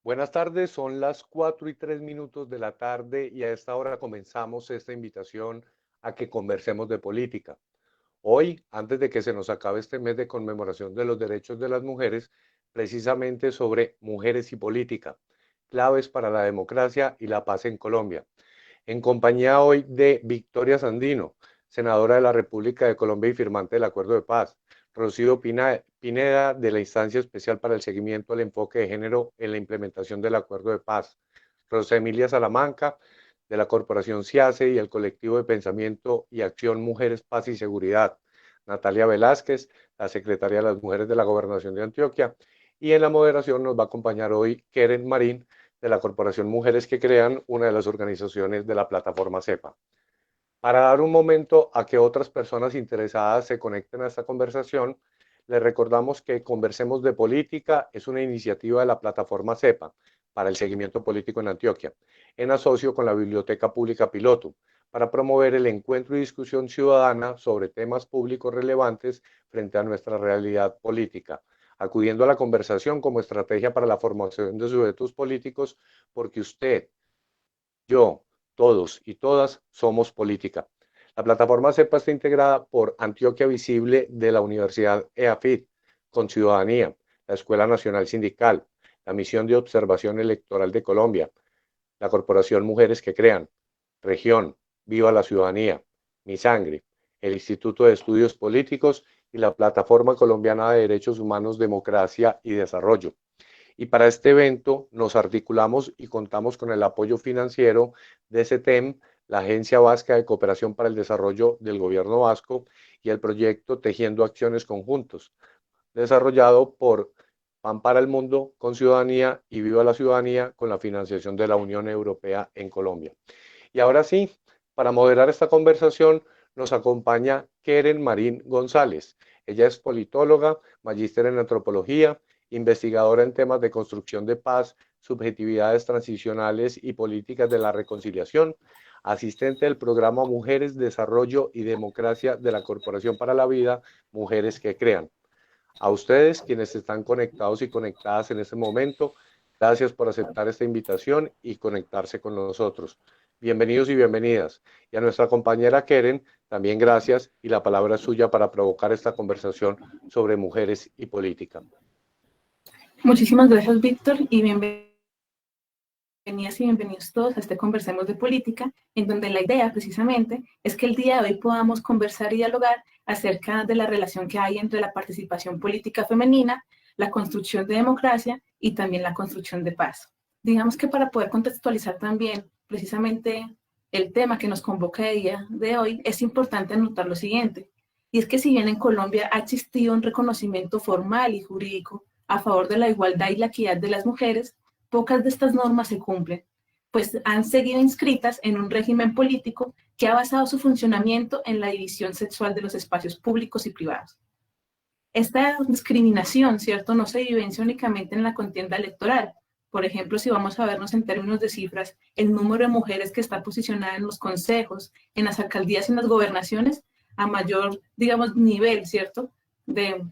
Buenas tardes, son las 4:03 de la tarde y a esta hora comenzamos esta invitación a que conversemos de política. Hoy, antes de que se nos acabe este mes de conmemoración de los derechos de las mujeres, precisamente sobre mujeres y política, claves para la democracia y la paz en Colombia. En compañía hoy de Victoria Sandino, senadora de la República de Colombia y firmante del Acuerdo de Paz, Rocío Pineda, de la Instancia Especial para el Seguimiento del Enfoque de Género en la Implementación del Acuerdo de Paz, Rosa Emilia Salamanca, de la Corporación CIASE y el Colectivo de Pensamiento y Acción Mujeres, Paz y Seguridad, Natalia Velázquez, la Secretaria de las Mujeres de la Gobernación de Antioquia, y en la moderación nos va a acompañar hoy Keren Marín, de la Corporación Mujeres que Crean, una de las organizaciones de la plataforma CEPA. Para dar un momento a que otras personas interesadas se conecten a esta conversación, les recordamos que Conversemos de Política es una iniciativa de la plataforma CEPA para el seguimiento político en Antioquia, en asocio con la Biblioteca Pública Piloto, para promover el encuentro y discusión ciudadana sobre temas públicos relevantes frente a nuestra realidad política, acudiendo a la conversación como estrategia para la formación de sujetos políticos, porque usted, yo, todos y todas somos política. La plataforma CEPA está integrada por Antioquia Visible de la Universidad EAFIT, con Ciudadanía, la Escuela Nacional Sindical, la Misión de Observación Electoral de Colombia, la Corporación Mujeres que Crean, Región, Viva la Ciudadanía, Mi Sangre, el Instituto de Estudios Políticos y la Plataforma Colombiana de Derechos Humanos, Democracia y Desarrollo. Y para este evento nos articulamos y contamos con el apoyo financiero de CETEM, la Agencia Vasca de Cooperación para el Desarrollo del Gobierno Vasco, y el proyecto Tejiendo Acciones Conjuntos, desarrollado por PAN para el Mundo con Ciudadanía y Viva la Ciudadanía con la financiación de la Unión Europea en Colombia. Y ahora sí, para moderar esta conversación nos acompaña Keren Marín González. Ella es politóloga, magíster en antropología, investigadora en temas de construcción de paz, subjetividades transicionales y políticas de la reconciliación, asistente del programa Mujeres, Desarrollo y Democracia de la Corporación para la Vida, Mujeres que Crean. A ustedes, quienes están conectados y conectadas en este momento, gracias por aceptar esta invitación y conectarse con nosotros. Bienvenidos y bienvenidas. Y a nuestra compañera Keren, también gracias, y la palabra es suya para provocar esta conversación sobre mujeres y política. Muchísimas gracias, Víctor, y bienvenidas y bienvenidos todos a este Conversemos de Política, en donde la idea precisamente es que el día de hoy podamos conversar y dialogar acerca de la relación que hay entre la participación política femenina, la construcción de democracia y también la construcción de paz. Digamos que para poder contextualizar también precisamente el tema que nos convoca el día de hoy, es importante anotar lo siguiente, y es que si bien en Colombia ha existido un reconocimiento formal y jurídico a favor de la igualdad y la equidad de las mujeres, pocas de estas normas se cumplen, pues han seguido inscritas en un régimen político que ha basado su funcionamiento en la división sexual de los espacios públicos y privados. Esta discriminación, ¿cierto?, no se vivencia únicamente en la contienda electoral. Por ejemplo, si vamos a vernos en términos de cifras, el número de mujeres que está posicionada en los consejos, en las alcaldías y en las gobernaciones, a mayor, digamos, nivel, ¿cierto?, de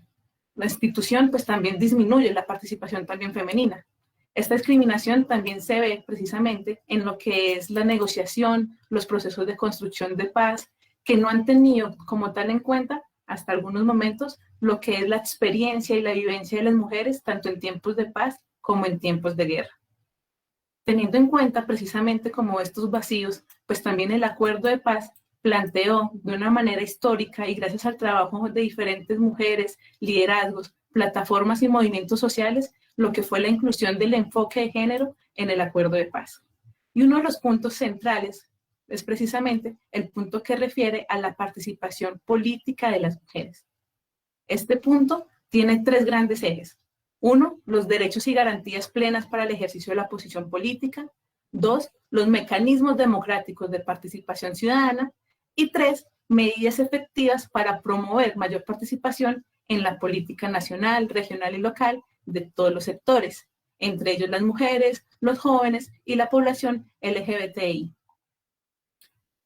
la institución, pues también disminuye la participación también femenina. Esta discriminación también se ve precisamente en lo que es la negociación, los procesos de construcción de paz, que no han tenido como tal en cuenta hasta algunos momentos lo que es la experiencia y la vivencia de las mujeres, tanto en tiempos de paz como en tiempos de guerra. Teniendo en cuenta precisamente como estos vacíos, pues también el acuerdo de paz planteó de una manera histórica y gracias al trabajo de diferentes mujeres, liderazgos, plataformas y movimientos sociales, lo que fue la inclusión del enfoque de género en el acuerdo de paz. Y uno de los puntos centrales es precisamente el punto que refiere a la participación política de las mujeres. Este punto tiene tres grandes ejes. Uno, los derechos y garantías plenas para el ejercicio de la posición política. Dos, los mecanismos democráticos de participación ciudadana. Y tres, medidas efectivas para promover mayor participación en la política nacional, regional y local de todos los sectores, entre ellos las mujeres, los jóvenes y la población LGBTI.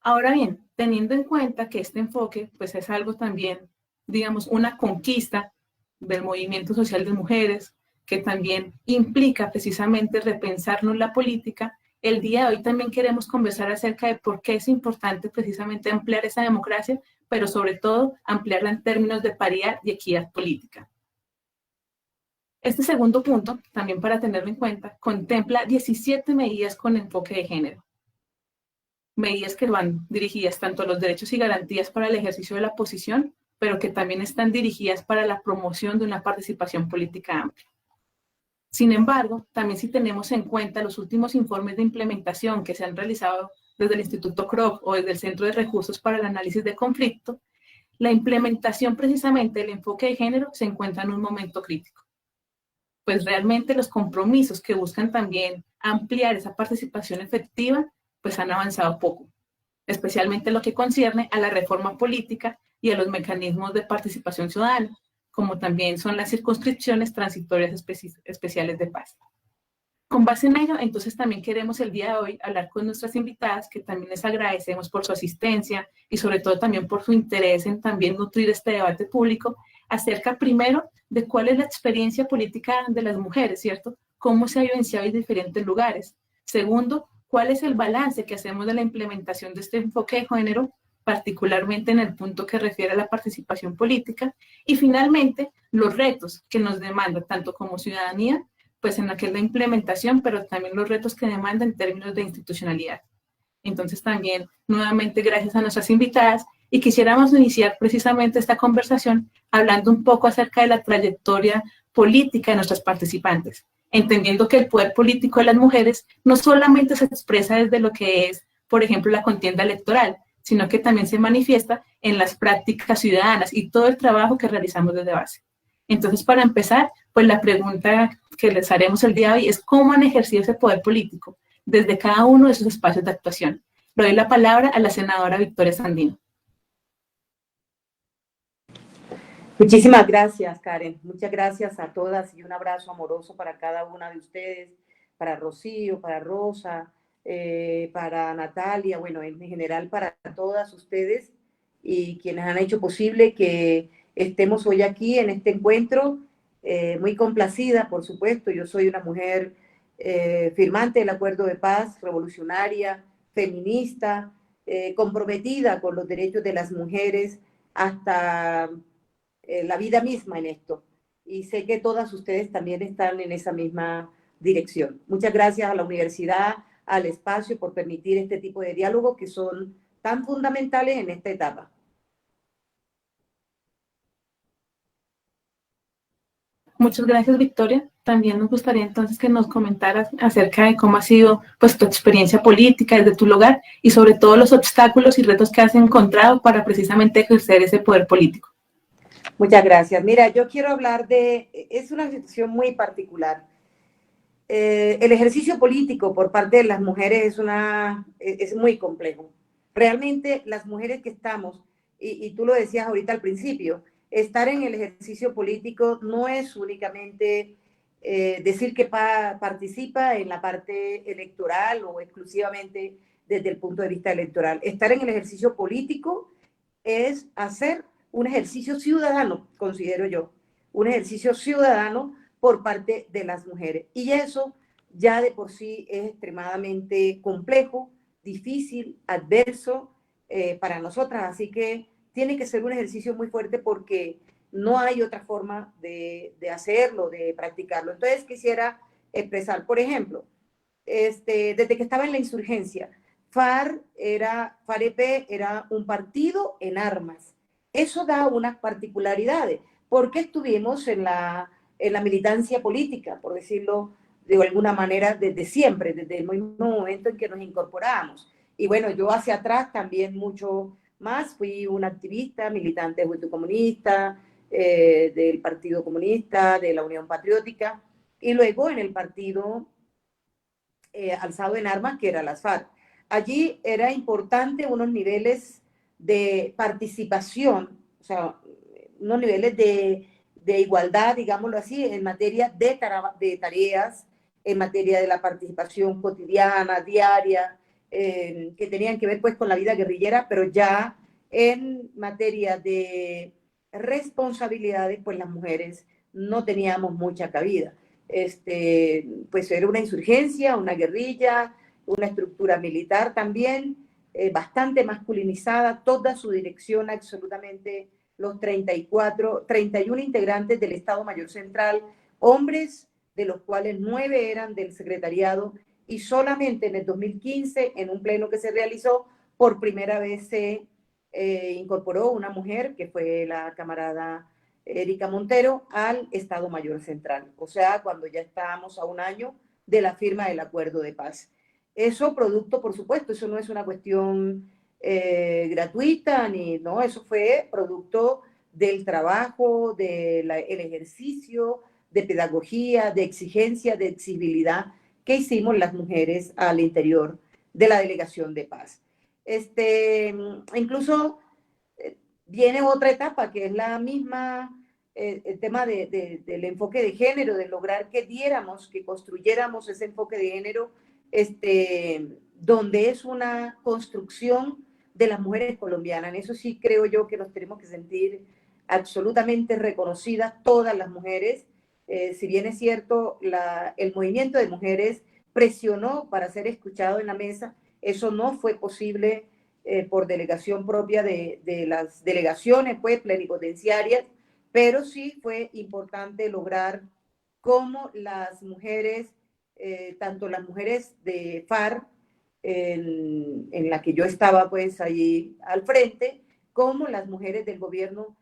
Ahora bien, teniendo en cuenta que este enfoque pues es algo también, digamos, una conquista del movimiento social de mujeres, que también implica precisamente repensarnos la política, el día de hoy también queremos conversar acerca de por qué es importante precisamente ampliar esa democracia, pero sobre todo ampliarla en términos de paridad y equidad política. Este segundo punto, también para tenerlo en cuenta, contempla 17 medidas con enfoque de género. Medidas que van dirigidas tanto a los derechos y garantías para el ejercicio de la posición, pero que también están dirigidas para la promoción de una participación política amplia. Sin embargo, también si tenemos en cuenta los últimos informes de implementación que se han realizado desde el Instituto CROC o desde el Centro de Recursos para el Análisis de Conflicto, la implementación precisamente del enfoque de género se encuentra en un momento crítico. Pues realmente los compromisos que buscan también ampliar esa participación efectiva, pues han avanzado poco, especialmente lo que concierne a la reforma política y a los mecanismos de participación ciudadana, como también son las circunscripciones transitorias especiales de paz. Con base en ello, entonces también queremos el día de hoy hablar con nuestras invitadas, que también les agradecemos por su asistencia y sobre todo también por su interés en también nutrir este debate público, acerca primero de cuál es la experiencia política de las mujeres, ¿cierto? Cómo se ha vivenciado en diferentes lugares. Segundo, cuál es el balance que hacemos de la implementación de este enfoque de género, particularmente en el punto que refiere a la participación política. Y finalmente, los retos que nos demanda tanto como ciudadanía, pues en la que es la implementación, pero también los retos que demanda en términos de institucionalidad. Entonces también, nuevamente, gracias a nuestras invitadas, y quisiéramos iniciar precisamente esta conversación hablando un poco acerca de la trayectoria política de nuestras participantes, entendiendo que el poder político de las mujeres no solamente se expresa desde lo que es, por ejemplo, la contienda electoral, sino que también se manifiesta en las prácticas ciudadanas y todo el trabajo que realizamos desde base. Entonces, para empezar, pues la pregunta que les haremos el día de hoy es cómo han ejercido ese poder político desde cada uno de sus espacios de actuación. Le doy la palabra a la senadora Victoria Sandino. Muchísimas gracias, Karen. Muchas gracias a todas y un abrazo amoroso para cada una de ustedes, para Rocío, para Rosa, para Natalia, bueno, en general para todas ustedes y quienes han hecho posible que estemos hoy aquí en este encuentro. Muy complacida, por supuesto. Yo soy una mujer firmante del acuerdo de paz, revolucionaria, feminista, comprometida con los derechos de las mujeres hasta la vida misma en esto. Y sé que todas ustedes también están en esa misma dirección. Muchas gracias a la universidad, al espacio, por permitir este tipo de diálogos que son tan fundamentales en esta etapa. Muchas gracias, Victoria. También nos gustaría entonces que nos comentaras acerca de cómo ha sido pues, tu experiencia política desde tu lugar y sobre todo los obstáculos y retos que has encontrado para precisamente ejercer ese poder político. Muchas gracias. Mira, yo quiero hablar es una situación muy particular. El ejercicio político por parte de las mujeres es muy complejo. Realmente las mujeres que estamos, y tú lo decías ahorita al principio, estar en el ejercicio político no es únicamente decir que participa en la parte electoral o exclusivamente desde el punto de vista electoral. Estar en el ejercicio político es hacer un ejercicio ciudadano, considero yo, un ejercicio ciudadano por parte de las mujeres. Y eso ya de por sí es extremadamente complejo, difícil, adverso para nosotras. Así que tiene que ser un ejercicio muy fuerte porque no hay otra forma de hacerlo, de practicarlo. Entonces quisiera expresar, por ejemplo, desde que estaba en la insurgencia, FAREP era un partido en armas. Eso da unas particularidades, porque estuvimos en la militancia política, por decirlo de alguna manera, desde siempre, desde el mismo momento en que nos incorporamos. Y bueno, yo hacia atrás también mucho más, fui una activista, militante del Juventud Comunista, del Partido Comunista, de la Unión Patriótica, y luego en el partido alzado en armas, que era las FARC. Allí era importante unos niveles de participación, o sea, unos niveles de igualdad, digámoslo así, en materia de tareas, en materia de la participación cotidiana, diaria, que tenían que ver pues con la vida guerrillera, pero ya en materia de responsabilidades, pues las mujeres no teníamos mucha cabida. pues era una insurgencia, una guerrilla, una estructura militar también, bastante masculinizada, toda su dirección, absolutamente los 31 integrantes del Estado Mayor Central, hombres, de los cuales 9 eran del secretariado, y solamente en el 2015, en un pleno que se realizó, por primera vez se incorporó una mujer, que fue la camarada Erika Montero, al Estado Mayor Central. O sea, cuando ya estábamos a un año de la firma del acuerdo de paz. Eso producto, por supuesto, eso no es una cuestión gratuita, no, eso fue producto del trabajo, del ejercicio de pedagogía, de exigencia, de exigibilidad que hicimos las mujeres al interior de la Delegación de Paz. Incluso viene otra etapa que es la misma, el tema del enfoque de género, de lograr que construyéramos ese enfoque de género, donde es una construcción de las mujeres colombianas. En eso sí creo yo que nos tenemos que sentir absolutamente reconocidas todas las mujeres. Si bien es cierto, el movimiento de mujeres presionó para ser escuchado en la mesa, eso no fue posible por delegación propia de las delegaciones pues, plenipotenciarias, pero sí fue importante lograr cómo las mujeres, tanto las mujeres de FARC, en la que yo estaba pues allí al frente, como las mujeres del gobierno,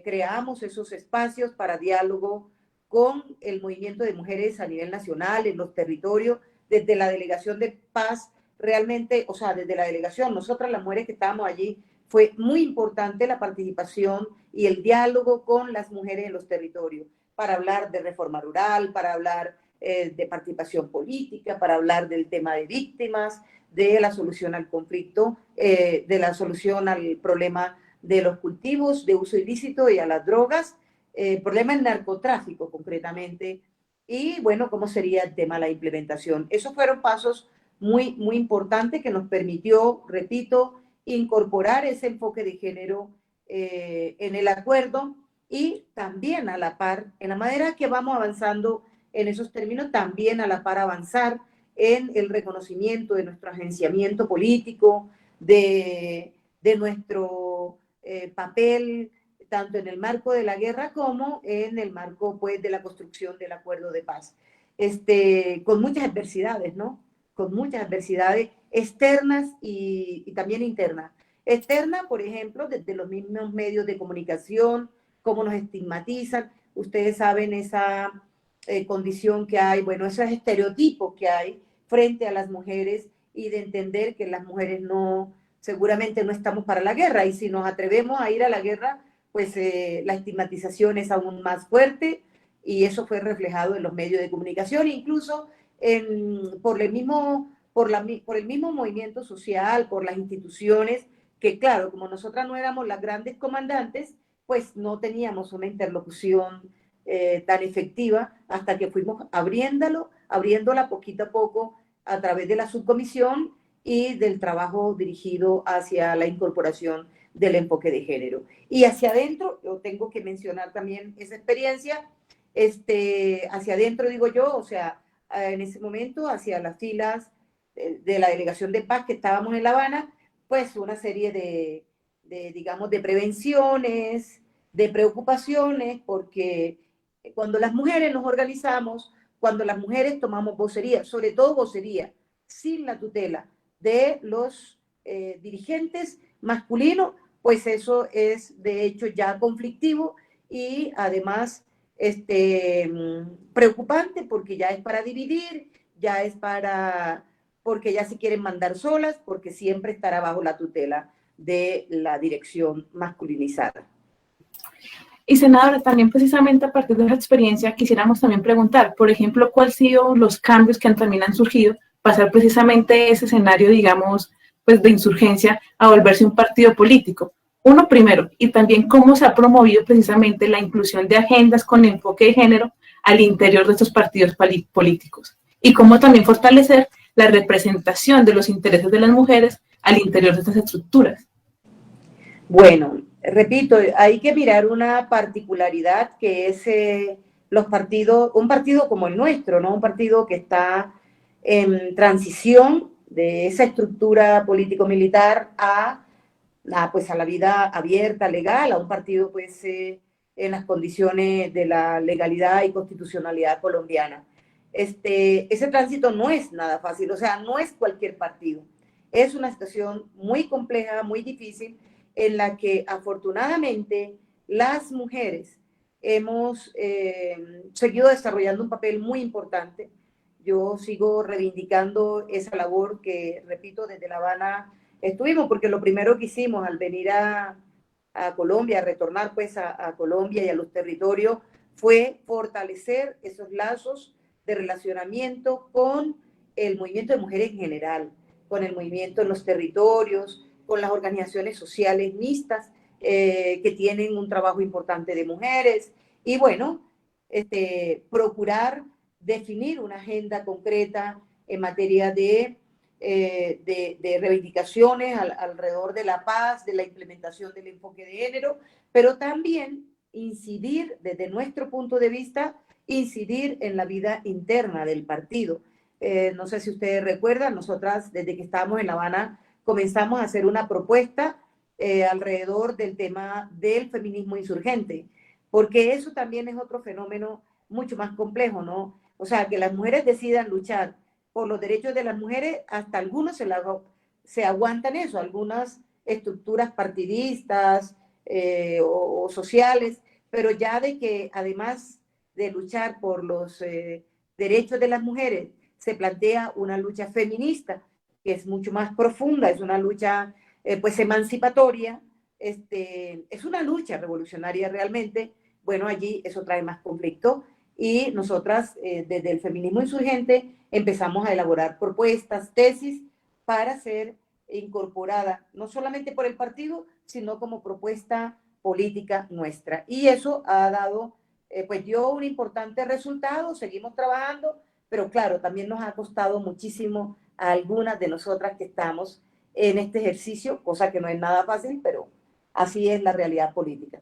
creamos esos espacios para diálogo con el movimiento de mujeres a nivel nacional, en los territorios, desde la Delegación de Paz, realmente, o sea, desde la delegación, nosotras las mujeres que estábamos allí, fue muy importante la participación y el diálogo con las mujeres en los territorios, para hablar de reforma rural, para hablar de participación política, para hablar del tema de víctimas, de la solución al conflicto, de la solución al problema de los cultivos de uso ilícito y a las drogas, problema del narcotráfico concretamente, y bueno, cómo sería el tema de la implementación. Esos fueron pasos muy, muy importantes que nos permitió, repito, incorporar ese enfoque de género en el acuerdo, y también a la par, en la manera que vamos avanzando en esos términos, también a la par avanzar en el reconocimiento de nuestro agenciamiento político, de nuestro papel, tanto en el marco de la guerra como en el marco pues, de la construcción del acuerdo de paz. Con muchas adversidades, ¿no? Con muchas adversidades externas y también internas. Externa, por ejemplo, desde los mismos medios de comunicación, cómo nos estigmatizan. Ustedes saben esa condición que hay, bueno, esos estereotipos que hay frente a las mujeres, y de entender que las mujeres seguramente no estamos para la guerra, y si nos atrevemos a ir a la guerra, pues la estigmatización es aún más fuerte, y eso fue reflejado en los medios de comunicación, incluso por el mismo movimiento social, por las instituciones, que claro, como nosotras no éramos las grandes comandantes, pues no teníamos una interlocución tan efectiva, hasta que fuimos abriéndola poquito a poco a través de la subcomisión y del trabajo dirigido hacia la incorporación del enfoque de género. Y hacia adentro, yo tengo que mencionar también esa experiencia, hacia adentro digo yo, o sea, en ese momento, hacia las filas de la Delegación de Paz que estábamos en La Habana, pues una serie digamos, de prevenciones, de preocupaciones, porque cuando las mujeres nos organizamos, cuando las mujeres tomamos vocería, sobre todo vocería, sin la tutela de los dirigentes masculinos, pues eso es de hecho ya conflictivo, y además preocupante, porque ya es para dividir, porque ya se quieren mandar solas, porque siempre estará bajo la tutela de la dirección masculinizada. Y senadora, también precisamente a partir de esa experiencia quisiéramos también preguntar, por ejemplo, ¿cuáles han sido los cambios que también han surgido pasar precisamente ese escenario, digamos, pues de insurgencia a volverse un partido político? Uno primero, y también cómo se ha promovido precisamente la inclusión de agendas con enfoque de género al interior de estos partidos políticos, y cómo también fortalecer la representación de los intereses de las mujeres al interior de estas estructuras. Bueno, repito, hay que mirar una particularidad que es los partidos, un partido como el nuestro, ¿no? Un partido que está en transición de esa estructura político-militar pues a la vida abierta, legal, a un partido pues en las condiciones de la legalidad y constitucionalidad colombiana. Ese tránsito no es nada fácil, o sea, no es cualquier partido. Es una situación muy compleja, muy difícil, en la que afortunadamente las mujeres hemos seguido desarrollando un papel muy importante. Yo sigo reivindicando esa labor que, repito, desde La Habana estuvimos, porque lo primero que hicimos al venir a Colombia, a retornar pues a Colombia y a los territorios, fue fortalecer esos lazos de relacionamiento con el movimiento de mujeres en general, con el movimiento en los territorios, con las organizaciones sociales mixtas que tienen un trabajo importante de mujeres, y bueno, procurar definir una agenda concreta en materia de reivindicaciones alrededor de la paz, de la implementación del enfoque de género, pero también incidir desde nuestro punto de vista, incidir en la vida interna del partido. No sé si ustedes recuerdan, nosotras desde que estábamos en La Habana comenzamos a hacer una propuesta alrededor del tema del feminismo insurgente, porque eso también es otro fenómeno mucho más complejo, ¿no? O sea, que las mujeres decidan luchar por los derechos de las mujeres, hasta algunos se aguantan eso, algunas estructuras partidistas o sociales, pero ya de que además de luchar por los derechos de las mujeres, se plantea una lucha feminista, que es mucho más profunda, es una lucha pues emancipatoria, es una lucha revolucionaria realmente. Bueno, allí eso trae más conflicto, y nosotras desde el feminismo insurgente empezamos a elaborar propuestas, tesis para ser incorporada no solamente por el partido, sino como propuesta política nuestra. Y eso ha dado, pues dio un importante resultado, seguimos trabajando, pero claro, también nos ha costado muchísimo a algunas de nosotras que estamos en este ejercicio, cosa que no es nada fácil, pero así es la realidad política.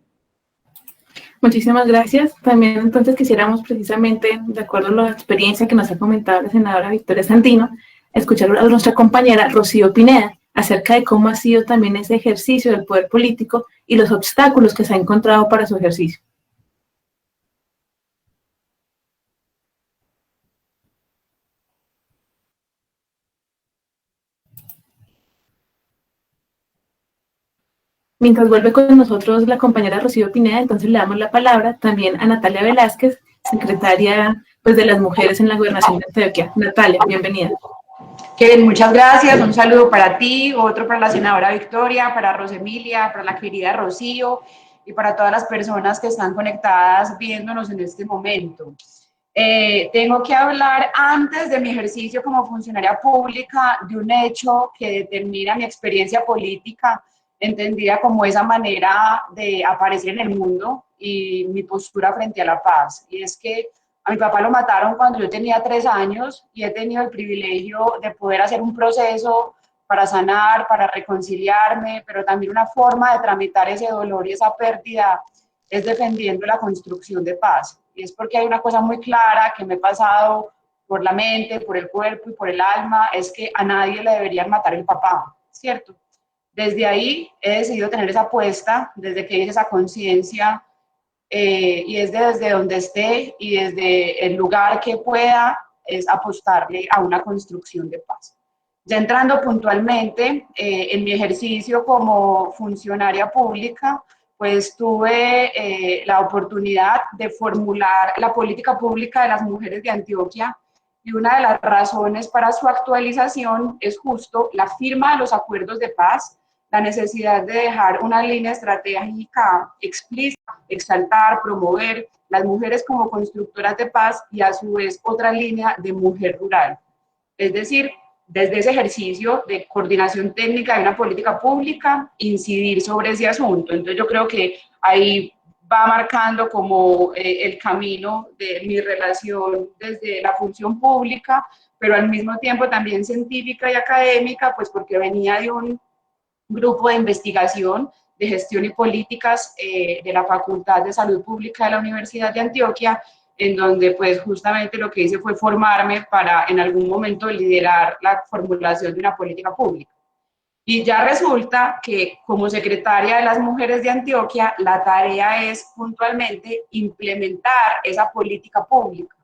Muchísimas gracias. También entonces quisiéramos precisamente, de acuerdo a la experiencia que nos ha comentado la senadora Victoria Sandino, escuchar a nuestra compañera Rocío Pineda acerca de cómo ha sido también ese ejercicio del poder político y los obstáculos que se ha encontrado para su ejercicio. Mientras vuelve con nosotros la compañera Rocío Pineda, entonces le damos la palabra también a Natalia Velázquez, secretaria pues, de las mujeres en la Gobernación de Antioquia. Natalia, bienvenida. Kevin, muchas gracias. Un saludo para ti, otro para la senadora Victoria, para Rosemilia, para la querida Rocío y para todas las personas que están conectadas viéndonos en este momento. Tengo que hablar antes de mi ejercicio como funcionaria pública de un hecho que determina mi experiencia política, entendida como esa manera de aparecer en el mundo y mi postura frente a la paz. Y es que a mi papá lo mataron cuando yo tenía 3 años y he tenido el privilegio de poder hacer un proceso para sanar, para reconciliarme, pero también una forma de tramitar ese dolor y esa pérdida es defendiendo la construcción de paz. Y es porque hay una cosa muy clara que me he pasado por la mente, por el cuerpo y por el alma, es que a nadie le deberían matar el papá, ¿cierto? Desde ahí he decidido tener esa apuesta, desde que hice esa conciencia, y es desde donde esté y desde el lugar que pueda, es apostarle a una construcción de paz. Ya entrando puntualmente en mi ejercicio como funcionaria pública, pues tuve la oportunidad de formular la política pública de las mujeres de Antioquia, y una de las razones para su actualización es justo la firma de los acuerdos de paz, la necesidad de dejar una línea estratégica explícita, exaltar, promover las mujeres como constructoras de paz y a su vez otra línea de mujer rural. Es decir, desde ese ejercicio de coordinación técnica de una política pública, incidir sobre ese asunto. Entonces yo creo que ahí va marcando como el camino de mi relación desde la función pública, pero al mismo tiempo también científica y académica, pues porque venía de un grupo de investigación de gestión y políticas de la Facultad de Salud Pública de la Universidad de Antioquia, en donde pues justamente lo que hice fue formarme para en algún momento liderar la formulación de una política pública. Y ya resulta que como secretaria de las mujeres de Antioquia, la tarea es puntualmente implementar esa política pública.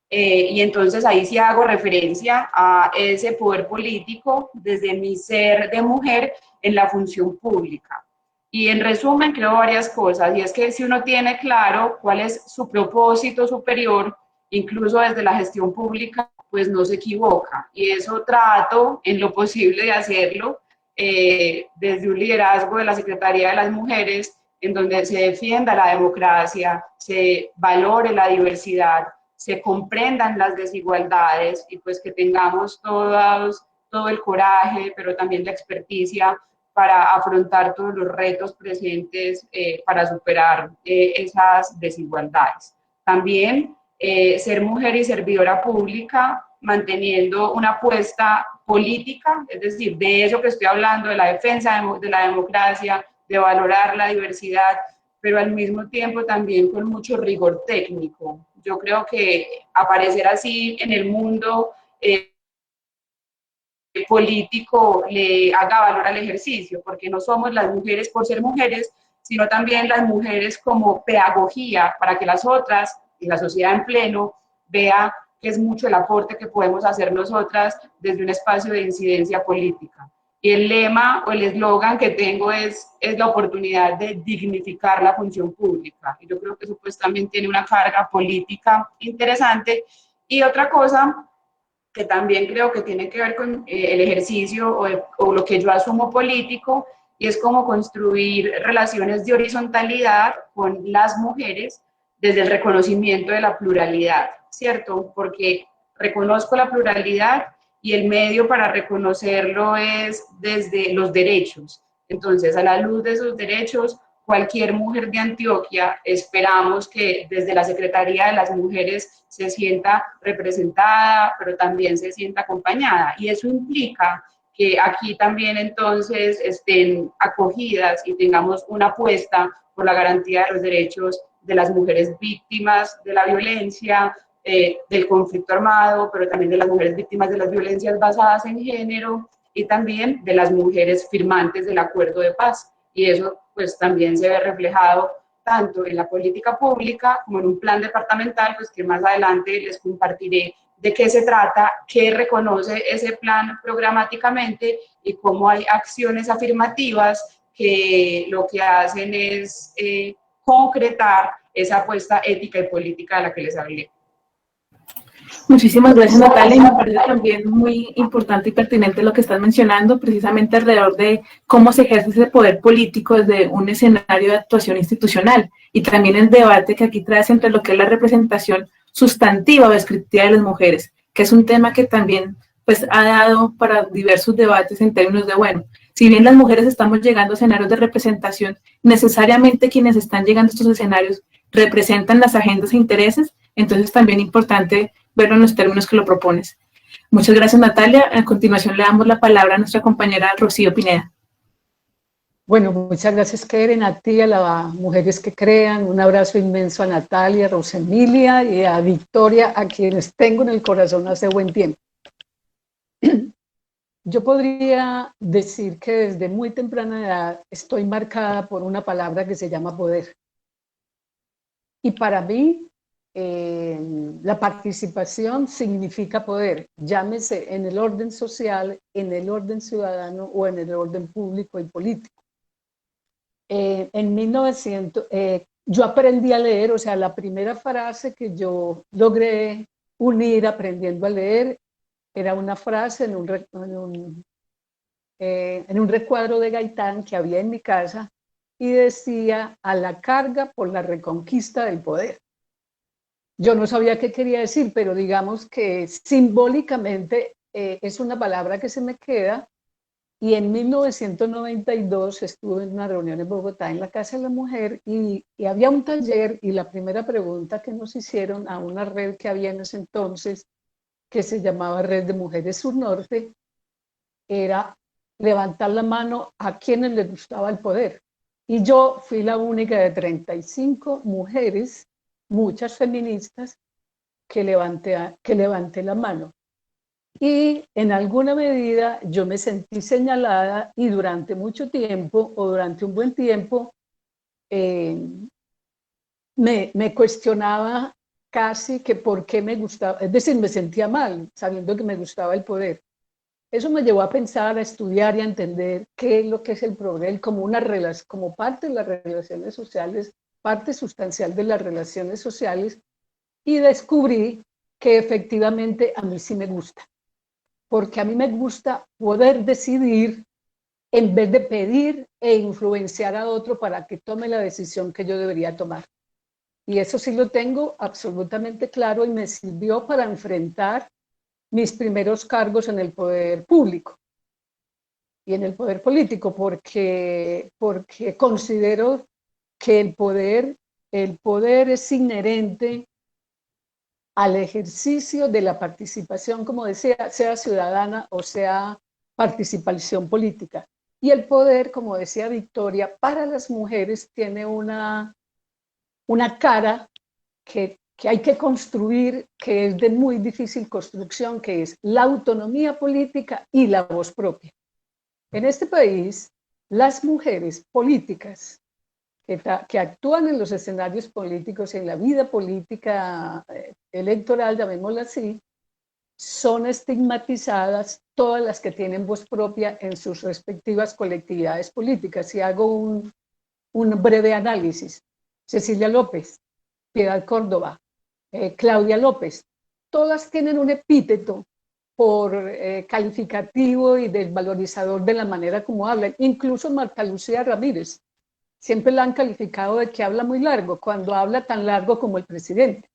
Y entonces ahí sí hago referencia a ese poder político desde mi ser de mujer en la función pública. Y en resumen creo varias cosas, y es que si uno tiene claro cuál es su propósito superior, incluso desde la gestión pública, pues no se equivoca. Y eso trato en lo posible de hacerlo desde un liderazgo de la Secretaría de las Mujeres, en donde se defienda la democracia, se valore la diversidad, se comprendan las desigualdades y pues que tengamos todo el coraje, pero también la experticia para afrontar todos los retos presentes para superar esas desigualdades. También ser mujer y servidora pública, manteniendo una apuesta política, es decir, de eso que estoy hablando, de la defensa de la democracia, de valorar la diversidad, pero al mismo tiempo también con mucho rigor técnico. Yo creo que aparecer así en el mundo político le haga valor al ejercicio, porque no somos las mujeres por ser mujeres, sino también las mujeres como pedagogía para que las otras y la sociedad en pleno vea que es mucho el aporte que podemos hacer nosotras desde un espacio de incidencia política. Y el lema o el eslogan que tengo es la oportunidad de dignificar la función pública. Y yo creo que eso pues también tiene una carga política interesante. Y otra cosa que también creo que tiene que ver con el ejercicio o lo que yo asumo político, y es cómo construir relaciones de horizontalidad con las mujeres desde el reconocimiento de la pluralidad, ¿cierto? Porque reconozco la pluralidad y el medio para reconocerlo es desde los derechos. Entonces, a la luz de esos derechos, cualquier mujer de Antioquia, esperamos que desde la Secretaría de las Mujeres se sienta representada, pero también se sienta acompañada. Y eso implica que aquí también entonces estén acogidas y tengamos una apuesta por la garantía de los derechos de las mujeres víctimas de la violencia, del conflicto armado, pero también de las mujeres víctimas de las violencias basadas en género y también de las mujeres firmantes del acuerdo de paz. Y eso pues también se ve reflejado tanto en la política pública como en un plan departamental, pues que más adelante les compartiré de qué se trata, qué reconoce ese plan programáticamente y cómo hay acciones afirmativas que lo que hacen es concretar esa apuesta ética y política de la que les hablé. Muchísimas gracias, Natalia, y me parece también muy importante y pertinente lo que estás mencionando, precisamente alrededor de cómo se ejerce ese poder político desde un escenario de actuación institucional, y también el debate que aquí traes entre lo que es la representación sustantiva o descriptiva de las mujeres, que es un tema que también pues ha dado para diversos debates en términos de, bueno, si bien las mujeres estamos llegando a escenarios de representación, necesariamente quienes están llegando a estos escenarios representan las agendas e intereses, entonces también es importante verlo en los términos que lo propones. Muchas gracias, Natalia. A continuación le damos la palabra a nuestra compañera Rocío Pineda. Bueno, muchas gracias, Keren, a ti, a las mujeres que crean. Un abrazo inmenso a Natalia, a Rosemilia y a Victoria, a quienes tengo en el corazón hace buen tiempo. Yo podría decir que desde muy temprana edad estoy marcada por una palabra que se llama poder. Y para mí, la participación significa poder, llámese en el orden social, en el orden ciudadano o en el orden público y político. En 1900, yo aprendí a leer, o sea, la primera frase que yo logré unir aprendiendo a leer era una frase en un recuadro de Gaitán que había en mi casa y decía: a la carga por la reconquista del poder. Yo no sabía qué quería decir, pero digamos que simbólicamente es una palabra que se me queda. Y en 1992 estuve en una reunión en Bogotá, en la Casa de la Mujer, y había un taller, y la primera pregunta que nos hicieron a una red que había en ese entonces, que se llamaba Red de Mujeres Sur Norte, era levantar la mano a quienes les gustaba el poder. Y yo fui la única de 35 mujeres muchas feministas que levante la mano. Y en alguna medida yo me sentí señalada y durante mucho tiempo o durante un buen tiempo me cuestionaba casi que por qué me gustaba, es decir, me sentía mal sabiendo que me gustaba el poder. Eso me llevó a pensar, a estudiar y a entender qué es lo que es el poder como parte de las relaciones sociales, parte sustancial de las relaciones sociales, y descubrí que efectivamente a mí sí me gusta, porque a mí me gusta poder decidir en vez de pedir e influenciar a otro para que tome la decisión que yo debería tomar. Y eso sí lo tengo absolutamente claro y me sirvió para enfrentar mis primeros cargos en el poder público y en el poder político, porque considero que el poder es inherente al ejercicio de la participación, como decía, sea ciudadana o sea participación política. Y el poder, como decía Victoria, para las mujeres tiene una cara que hay que construir, que es de muy difícil construcción, que es la autonomía política y la voz propia. En este país, las mujeres políticas que actúan en los escenarios políticos, en la vida política electoral, llamémosla así, son estigmatizadas todas las que tienen voz propia en sus respectivas colectividades políticas. Si hago un breve análisis, Cecilia López, Piedad Córdoba, Claudia López, todas tienen un epíteto por calificativo y desvalorizador de la manera como hablan. Incluso Marta Lucía Ramírez, siempre la han calificado de que habla muy largo, cuando habla tan largo como el presidente.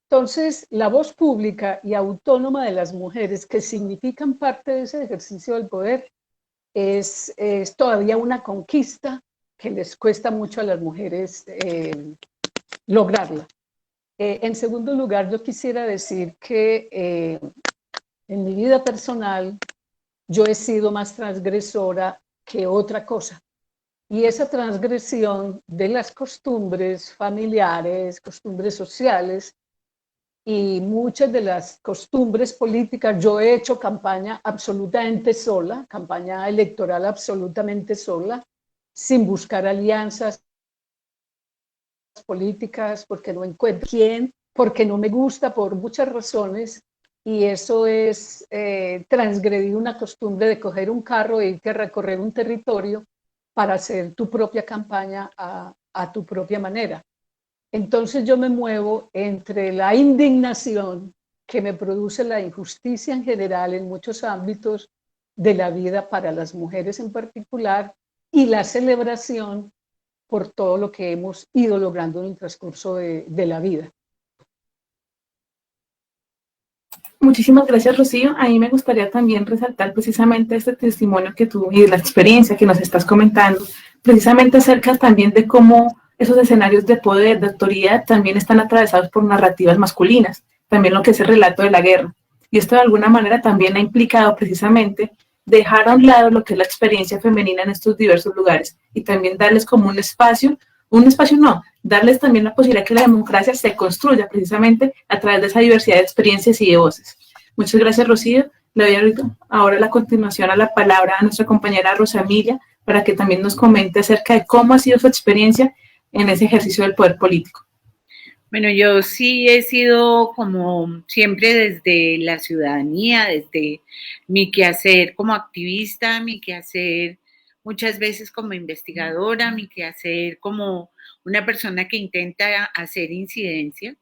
Entonces, la voz pública y autónoma de las mujeres, que significan parte de ese ejercicio del poder, es todavía una conquista que les cuesta mucho a las mujeres lograrla. En segundo lugar, yo quisiera decir que en mi vida personal yo he sido más transgresora que otra cosa. Y esa transgresión de las costumbres familiares, costumbres sociales y muchas de las costumbres políticas, yo he hecho campaña absolutamente sola, campaña electoral absolutamente sola, sin buscar alianzas políticas, porque no encuentro quién, porque no me gusta, por muchas razones, y eso es transgredir una costumbre de coger un carro e irte a recorrer un territorio para hacer tu propia campaña a tu propia manera. Entonces yo me muevo entre la indignación que me produce la injusticia en general en muchos ámbitos de la vida para las mujeres en particular y la celebración por todo lo que hemos ido logrando en el transcurso de la vida. Muchísimas gracias, Rocío. A mí me gustaría también resaltar precisamente este testimonio que tú y la experiencia que nos estás comentando, precisamente acerca también de cómo esos escenarios de poder, de autoridad, también están atravesados por narrativas masculinas, también lo que es el relato de la guerra. Y esto de alguna manera también ha implicado precisamente dejar a un lado lo que es la experiencia femenina en estos diversos lugares y también darles como un espacio no, darles también la posibilidad que la democracia se construya precisamente a través de esa diversidad de experiencias y de voces. Muchas gracias, Rocío. Le doy ahora la continuación a la palabra a nuestra compañera Rosa Emilia para que también nos comente acerca de cómo ha sido su experiencia en ese ejercicio del poder político. Bueno, yo sí he sido como siempre desde la ciudadanía, desde mi quehacer como activista, mi quehacer muchas veces como investigadora, mi quehacer como una persona que intenta hacer incidencia.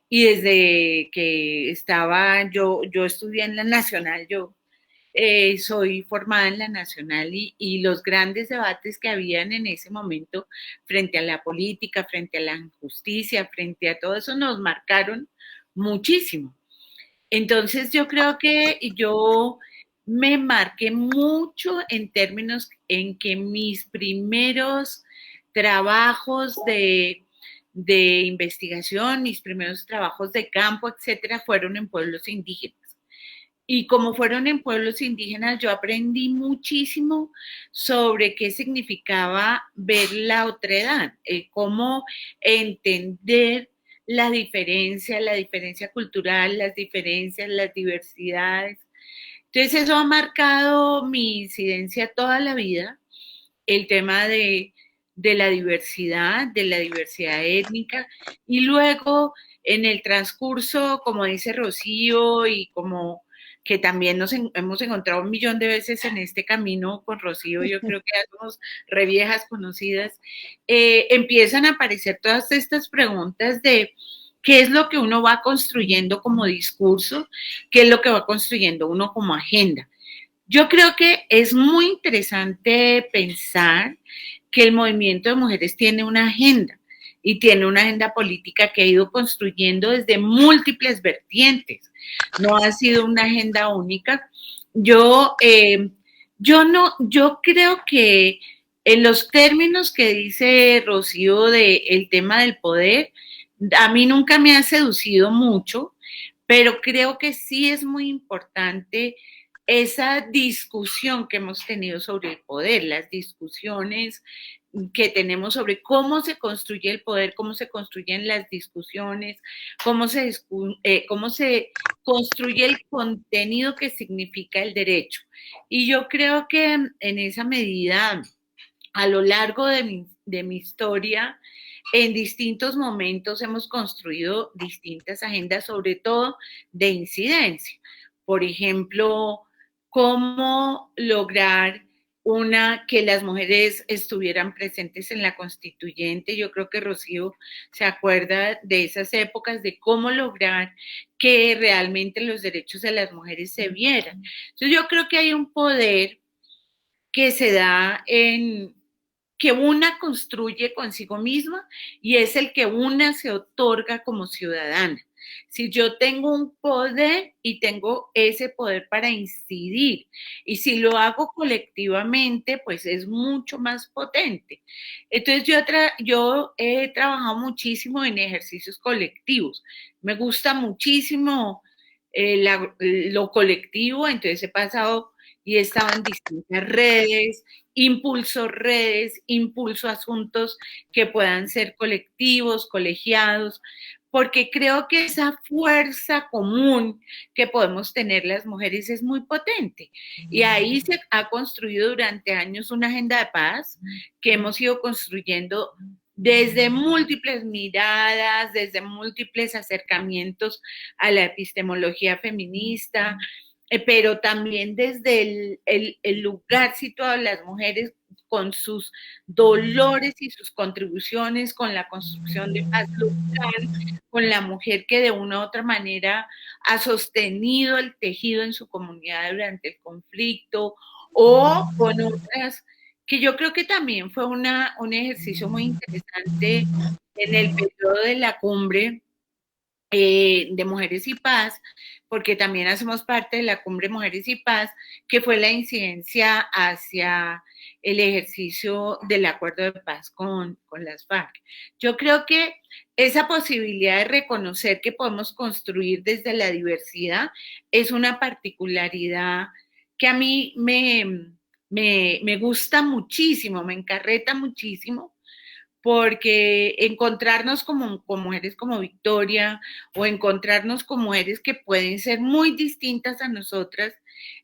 Y desde que estaba, yo estudié en la Nacional, yo soy formada en la Nacional y los grandes debates que habían en ese momento frente a la política, frente a la injusticia, frente a todo eso nos marcaron muchísimo. Entonces yo creo que yo me marqué mucho en términos en que mis primeros trabajos de investigación, mis primeros trabajos de campo, etcétera, fueron en pueblos indígenas. Y como fueron en pueblos indígenas, yo aprendí muchísimo sobre qué significaba ver la otredad, cómo entender la diferencia cultural, las diferencias, las diversidades. Entonces eso ha marcado mi incidencia toda la vida, el tema de la diversidad étnica, y luego en el transcurso, como dice Rocío, y como que también hemos encontrado un millón de veces en este camino con Rocío, yo creo que ya somos re viejas conocidas, empiezan a aparecer todas estas preguntas de qué es lo que uno va construyendo como discurso, qué es lo que va construyendo uno como agenda. Yo creo que es muy interesante pensar que el movimiento de mujeres tiene una agenda y tiene una agenda política que ha ido construyendo desde múltiples vertientes. No ha sido una agenda única. Yo creo que en los términos que dice Rocío del tema del poder, a mí nunca me ha seducido mucho, pero creo que sí es muy importante esa discusión que hemos tenido sobre el poder, las discusiones que tenemos sobre cómo se construye el poder, cómo se construyen las discusiones, cómo se construye el contenido que significa el derecho. Y yo creo que en esa medida, a lo largo de mi historia, en distintos momentos hemos construido distintas agendas, sobre todo de incidencia. Por ejemplo, cómo lograr que las mujeres estuvieran presentes en la constituyente. Yo creo que Rocío se acuerda de esas épocas, de cómo lograr que realmente los derechos de las mujeres se vieran. Entonces yo creo que hay un poder que se da que una construye consigo misma y es el que una se otorga como ciudadana. Si yo tengo un poder y tengo ese poder para incidir, y si lo hago colectivamente, pues es mucho más potente. Entonces yo he trabajado muchísimo en ejercicios colectivos. Me gusta muchísimo lo colectivo, entonces he pasado y he estado en distintas redes, impulso asuntos que puedan ser colectivos, colegiados, porque creo que esa fuerza común que podemos tener las mujeres es muy potente. Y ahí se ha construido durante años una agenda de paz que hemos ido construyendo desde múltiples miradas, desde múltiples acercamientos a la epistemología feminista, pero también desde el lugar situado de las mujeres con sus dolores y sus contribuciones, con la construcción de paz local, con la mujer que de una u otra manera ha sostenido el tejido en su comunidad durante el conflicto, o con otras, que yo creo que también fue un ejercicio muy interesante en el periodo de la cumbre de Mujeres y Paz, porque también hacemos parte de la Cumbre Mujeres y Paz, que fue la incidencia hacia el ejercicio del acuerdo de paz con las FARC. Yo creo que esa posibilidad de reconocer que podemos construir desde la diversidad es una particularidad que a mí me gusta muchísimo, me encarreta muchísimo, porque encontrarnos con mujeres como Victoria o encontrarnos con mujeres que pueden ser muy distintas a nosotras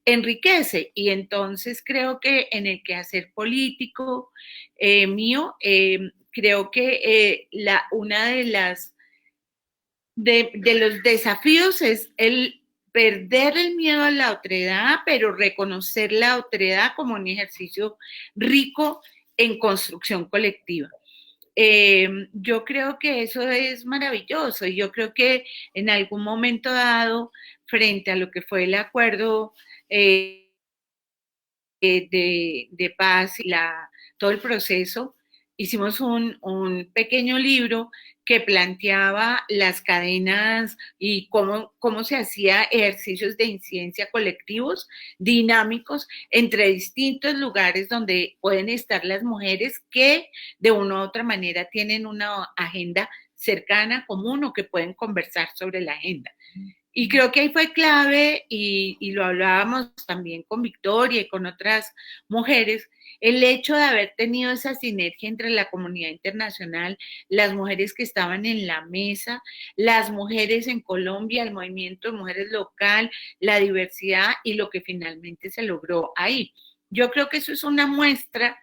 enriquece. Y entonces creo que en el quehacer político mío, creo que una de los desafíos es el perder el miedo a la otredad, pero reconocer la otredad como un ejercicio rico en construcción colectiva. Yo creo que eso es maravilloso y yo creo que en algún momento dado, frente a lo que fue el acuerdo de paz y todo el proceso, hicimos un pequeño libro que planteaba las cadenas y cómo se hacía ejercicios de incidencia colectivos, dinámicos, entre distintos lugares donde pueden estar las mujeres que de una u otra manera tienen una agenda cercana, común, o que pueden conversar sobre la agenda. Y creo que ahí fue clave, y lo hablábamos también con Victoria y con otras mujeres, El hecho de haber tenido esa sinergia entre la comunidad internacional, las mujeres que estaban en la mesa, las mujeres en Colombia, el movimiento de mujeres local, la diversidad y lo que finalmente se logró ahí. Yo creo que eso es una muestra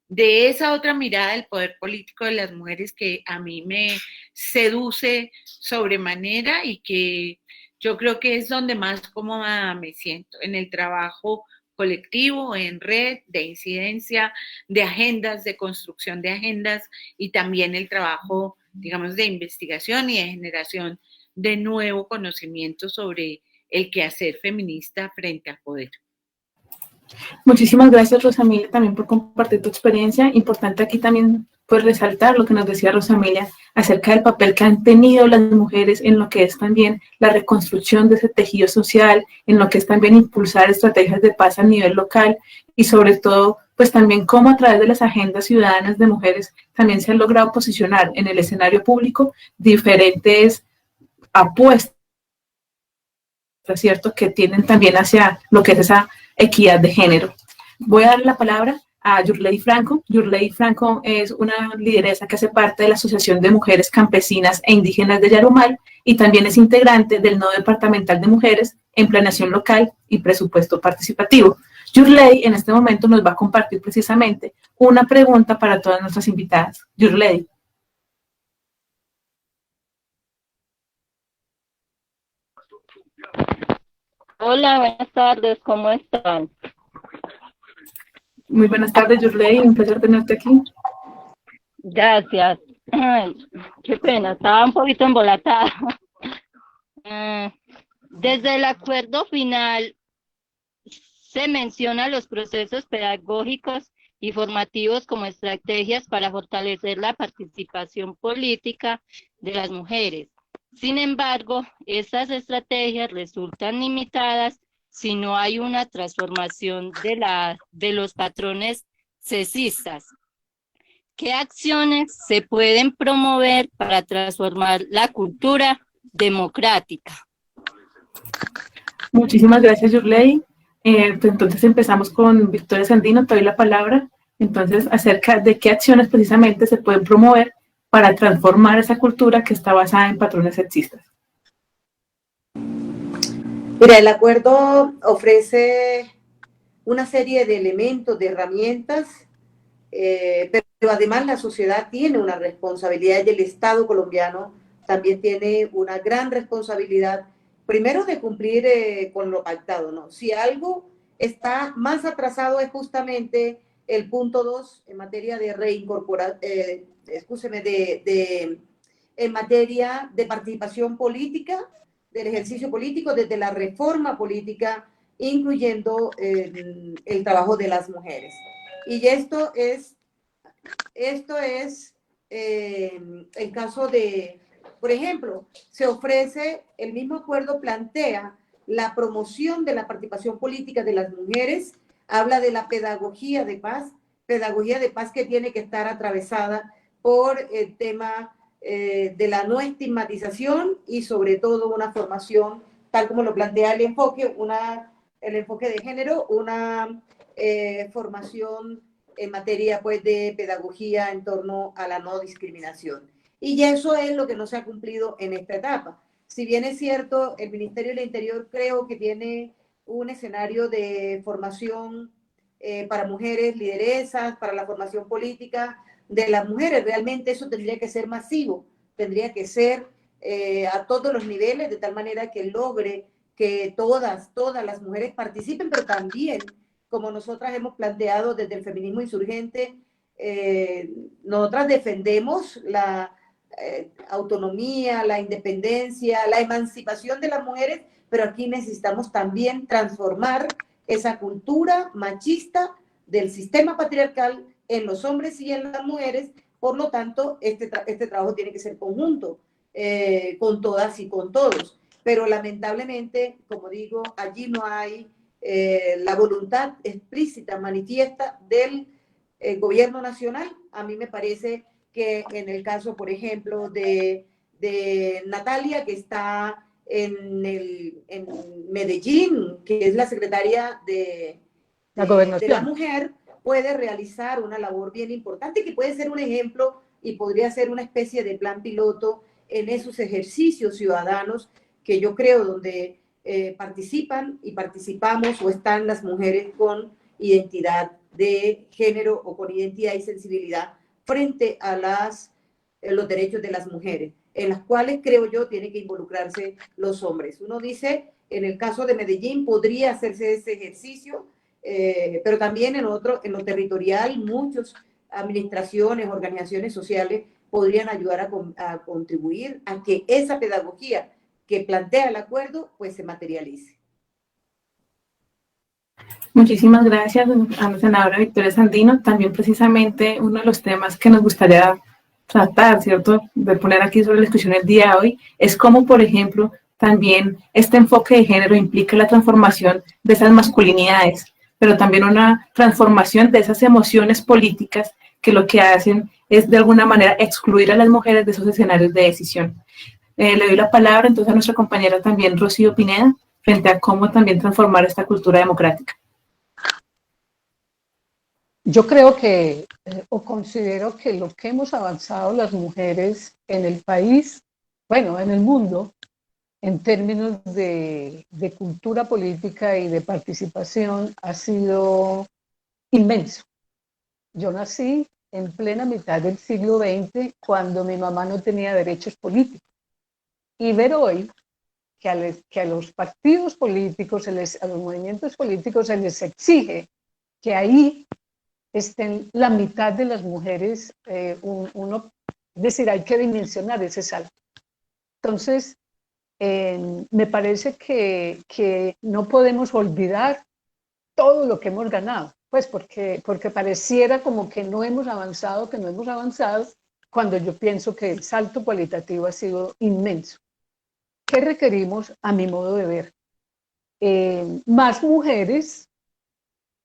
de esa otra mirada del poder político de las mujeres que a mí me seduce sobremanera y que yo creo que es donde más cómoda me siento, en el trabajo colectivo, en red, de incidencia, de agendas, de construcción de agendas y también el trabajo, digamos, de investigación y de generación de nuevo conocimiento sobre el quehacer feminista frente al poder. Muchísimas gracias, Rosamilia, también por compartir tu experiencia. Importante aquí también pues resaltar lo que nos decía Rosamilia acerca del papel que han tenido las mujeres en lo que es también la reconstrucción de ese tejido social, en lo que es también impulsar estrategias de paz a nivel local y sobre todo pues también cómo a través de las agendas ciudadanas de mujeres también se han logrado posicionar en el escenario público diferentes apuestas, ¿cierto?, que tienen también hacia lo que es esa equidad de género. Voy a dar la palabra a Yurley Franco. Yurley Franco es una lideresa que hace parte de la Asociación de Mujeres Campesinas e Indígenas de Yarumal y también es integrante del Nodo Departamental de Mujeres en Planeación Local y Presupuesto Participativo. Yurley en este momento nos va a compartir precisamente una pregunta para todas nuestras invitadas. Yurley. Hola, buenas tardes, ¿cómo están? Muy buenas tardes, Yurley, un placer tenerte aquí. Gracias. Ay, qué pena, estaba un poquito embolatada. Desde el acuerdo final se menciona los procesos pedagógicos y formativos como estrategias para fortalecer la participación política de las mujeres. Sin embargo, estas estrategias resultan limitadas si no hay una transformación de los patrones sexistas. ¿Qué acciones se pueden promover para transformar la cultura democrática? Muchísimas gracias, Yurley. Entonces empezamos con Victoria Sandino, te doy la palabra. Entonces, acerca de qué acciones precisamente se pueden promover para transformar esa cultura que está basada en patrones sexistas. Mira, el acuerdo ofrece una serie de elementos, de herramientas, pero además la sociedad tiene una responsabilidad y el Estado colombiano también tiene una gran responsabilidad, primero de cumplir con lo pactado, ¿no? Si algo está más atrasado es justamente el punto 2 en materia de reincorporar, en materia de participación política, del ejercicio político, desde la reforma política, incluyendo el trabajo de las mujeres. Y esto es el caso de, por ejemplo, se ofrece, el mismo acuerdo plantea la promoción de la participación política de las mujeres, habla de la pedagogía de paz que tiene que estar atravesada por el tema de la no estigmatización y sobre todo una formación, tal como lo plantea el enfoque de género, una formación en materia pues de pedagogía en torno a la no discriminación. Y eso es lo que no se ha cumplido en esta etapa. Si bien es cierto, el Ministerio del Interior creo que tiene un escenario de formación para mujeres lideresas, para la formación política de las mujeres. Realmente eso tendría que ser masivo, tendría que ser a todos los niveles, de tal manera que logre que todas las mujeres participen, pero también, como nosotras hemos planteado desde el feminismo insurgente, nosotras defendemos la autonomía, la independencia, la emancipación de las mujeres, pero aquí necesitamos también transformar esa cultura machista del sistema patriarcal en los hombres y en las mujeres. Por lo tanto, este trabajo tiene que ser conjunto, con todas y con todos. Pero lamentablemente, como digo, allí no hay la voluntad explícita, manifiesta del gobierno nacional. A mí me parece que en el caso, por ejemplo, de Natalia, que está en Medellín, que es la secretaria de la mujer, puede realizar una labor bien importante que puede ser un ejemplo y podría ser una especie de plan piloto en esos ejercicios ciudadanos que yo creo donde participan y participamos o están las mujeres con identidad de género o con identidad y sensibilidad frente a los derechos de las mujeres, en las cuales creo yo tienen que involucrarse los hombres. Uno dice, en el caso de Medellín podría hacerse ese ejercicio, pero también en lo territorial, muchas administraciones, organizaciones sociales podrían ayudar a contribuir a que esa pedagogía que plantea el acuerdo pues se materialice. Muchísimas gracias a la senadora Victoria Sandino. También precisamente uno de los temas que nos gustaría tratar, ¿cierto?, de poner aquí sobre la discusión el día de hoy, es cómo, por ejemplo, también este enfoque de género implica la transformación de esas masculinidades, pero también una transformación de esas emociones políticas que lo que hacen es de alguna manera excluir a las mujeres de esos escenarios de decisión. Le doy la palabra entonces a nuestra compañera también Rocío Pineda, frente a cómo también transformar esta cultura democrática. Yo creo que, o considero que lo que hemos avanzado las mujeres en el país, bueno, en el mundo, en términos de cultura política y de participación, ha sido inmenso. Yo nací en plena mitad del siglo XX, cuando mi mamá no tenía derechos políticos. Y ver hoy que a los partidos políticos, a los movimientos políticos se les exige que ahí estén la mitad de las mujeres, es decir, hay que dimensionar ese salto. Entonces, me parece que no podemos olvidar todo lo que hemos ganado, pues porque pareciera como que no hemos avanzado, cuando yo pienso que el salto cualitativo ha sido inmenso. ¿Qué requerimos, a mi modo de ver? Más mujeres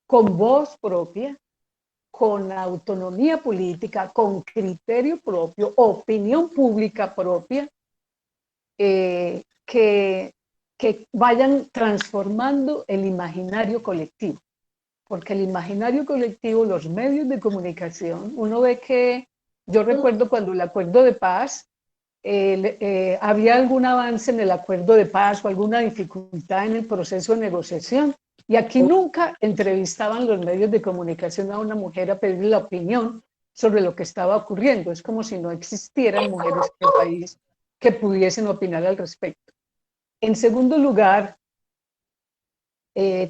con voz propia, con autonomía política, con criterio propio, opinión pública propia, que vayan transformando el imaginario colectivo. Porque el imaginario colectivo, los medios de comunicación, uno ve que, yo recuerdo cuando el acuerdo de paz, había algún avance en el acuerdo de paz o alguna dificultad en el proceso de negociación, y aquí nunca entrevistaban los medios de comunicación a una mujer a pedirle la opinión sobre lo que estaba ocurriendo. Es como si no existieran mujeres en el país que pudiesen opinar al respecto. En segundo lugar,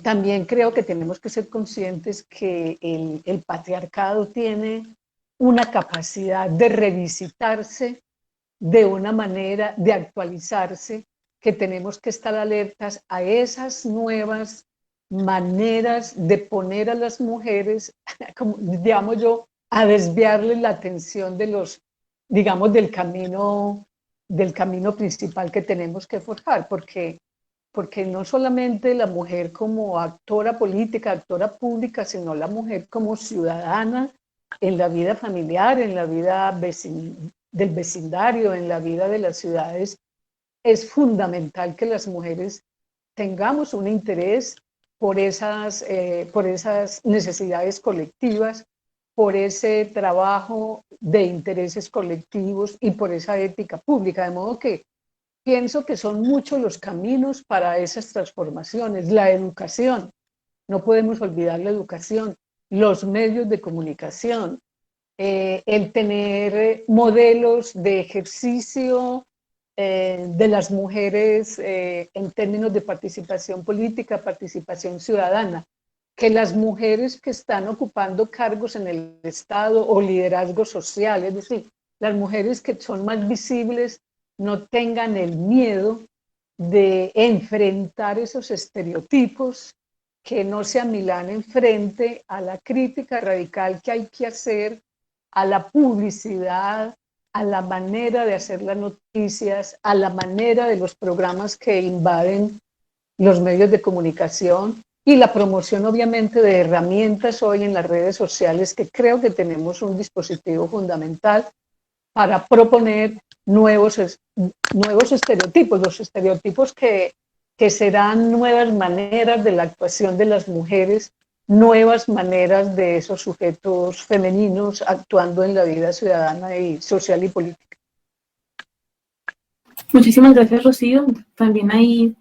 también creo que tenemos que ser conscientes que el patriarcado tiene una capacidad de revisitarse de una manera, de actualizarse, que tenemos que estar alertas a esas nuevas maneras de poner a las mujeres, como digamos yo, a desviarles la atención de los, digamos, del camino principal que tenemos que forjar, porque no solamente la mujer como actora política, actora pública, sino la mujer como ciudadana en la vida familiar, en la vida del vecindario, en la vida de las ciudades. Es fundamental que las mujeres tengamos un interés por esas necesidades colectivas, por ese trabajo de intereses colectivos y por esa ética pública, de modo que pienso que son muchos los caminos para esas transformaciones. La educación, no podemos olvidar la educación, los medios de comunicación, el tener modelos de ejercicio de las mujeres en términos de participación política, participación ciudadana, que las mujeres que están ocupando cargos en el Estado o liderazgo social, es decir, las mujeres que son más visibles, no tengan el miedo de enfrentar esos estereotipos, que no se amilanen frente a la crítica radical que hay que hacer a la publicidad, a la manera de hacer las noticias, a la manera de los programas que invaden los medios de comunicación y la promoción obviamente de herramientas hoy en las redes sociales, que creo que tenemos un dispositivo fundamental para proponer nuevos estereotipos, los estereotipos que serán nuevas maneras de la actuación de las mujeres nuevas maneras de esos sujetos femeninos actuando en la vida ciudadana y social y política. Muchísimas gracias, Rocío. También ahí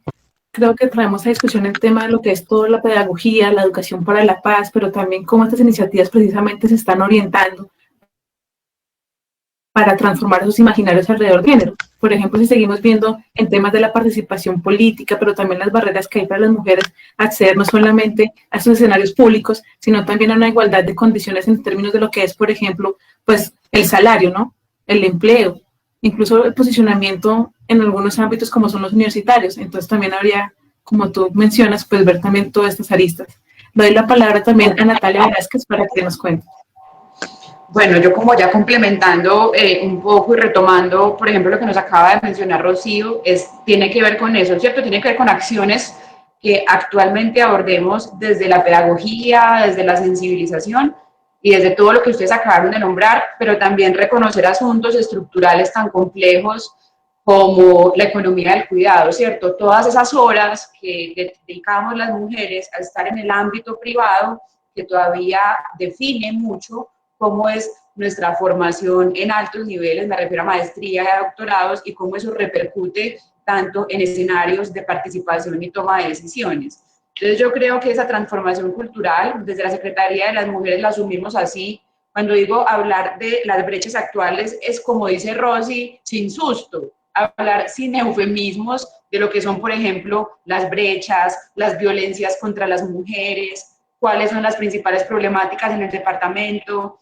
creo que traemos a discusión el tema de lo que es toda la pedagogía, la educación para la paz, pero también cómo estas iniciativas precisamente se están orientando para transformar esos imaginarios alrededor de género. Por ejemplo, si seguimos viendo en temas de la participación política, pero también las barreras que hay para las mujeres acceder no solamente a esos escenarios públicos, sino también a una igualdad de condiciones en términos de lo que es, por ejemplo, pues el salario, ¿no? El empleo, incluso el posicionamiento en algunos ámbitos como son los universitarios. Entonces también habría, como tú mencionas, pues ver también todas estas aristas. Le doy la palabra también a Natalia Velázquez para que nos cuente. Bueno, yo como ya complementando un poco y retomando, por ejemplo, lo que nos acaba de mencionar Rocío, tiene que ver con eso, ¿cierto? Tiene que ver con acciones que actualmente abordemos desde la pedagogía, desde la sensibilización y desde todo lo que ustedes acabaron de nombrar, pero también reconocer asuntos estructurales tan complejos como la economía del cuidado, ¿cierto? Todas esas horas que dedicamos las mujeres a estar en el ámbito privado, que todavía define mucho cómo es nuestra formación en altos niveles, me refiero a maestría y a doctorados, y cómo eso repercute tanto en escenarios de participación y toma de decisiones. Entonces yo creo que esa transformación cultural, desde la Secretaría de las Mujeres la asumimos así. Cuando digo hablar de las brechas actuales, es como dice Rosy, sin susto, hablar sin eufemismos de lo que son, por ejemplo, las brechas, las violencias contra las mujeres, cuáles son las principales problemáticas en el departamento,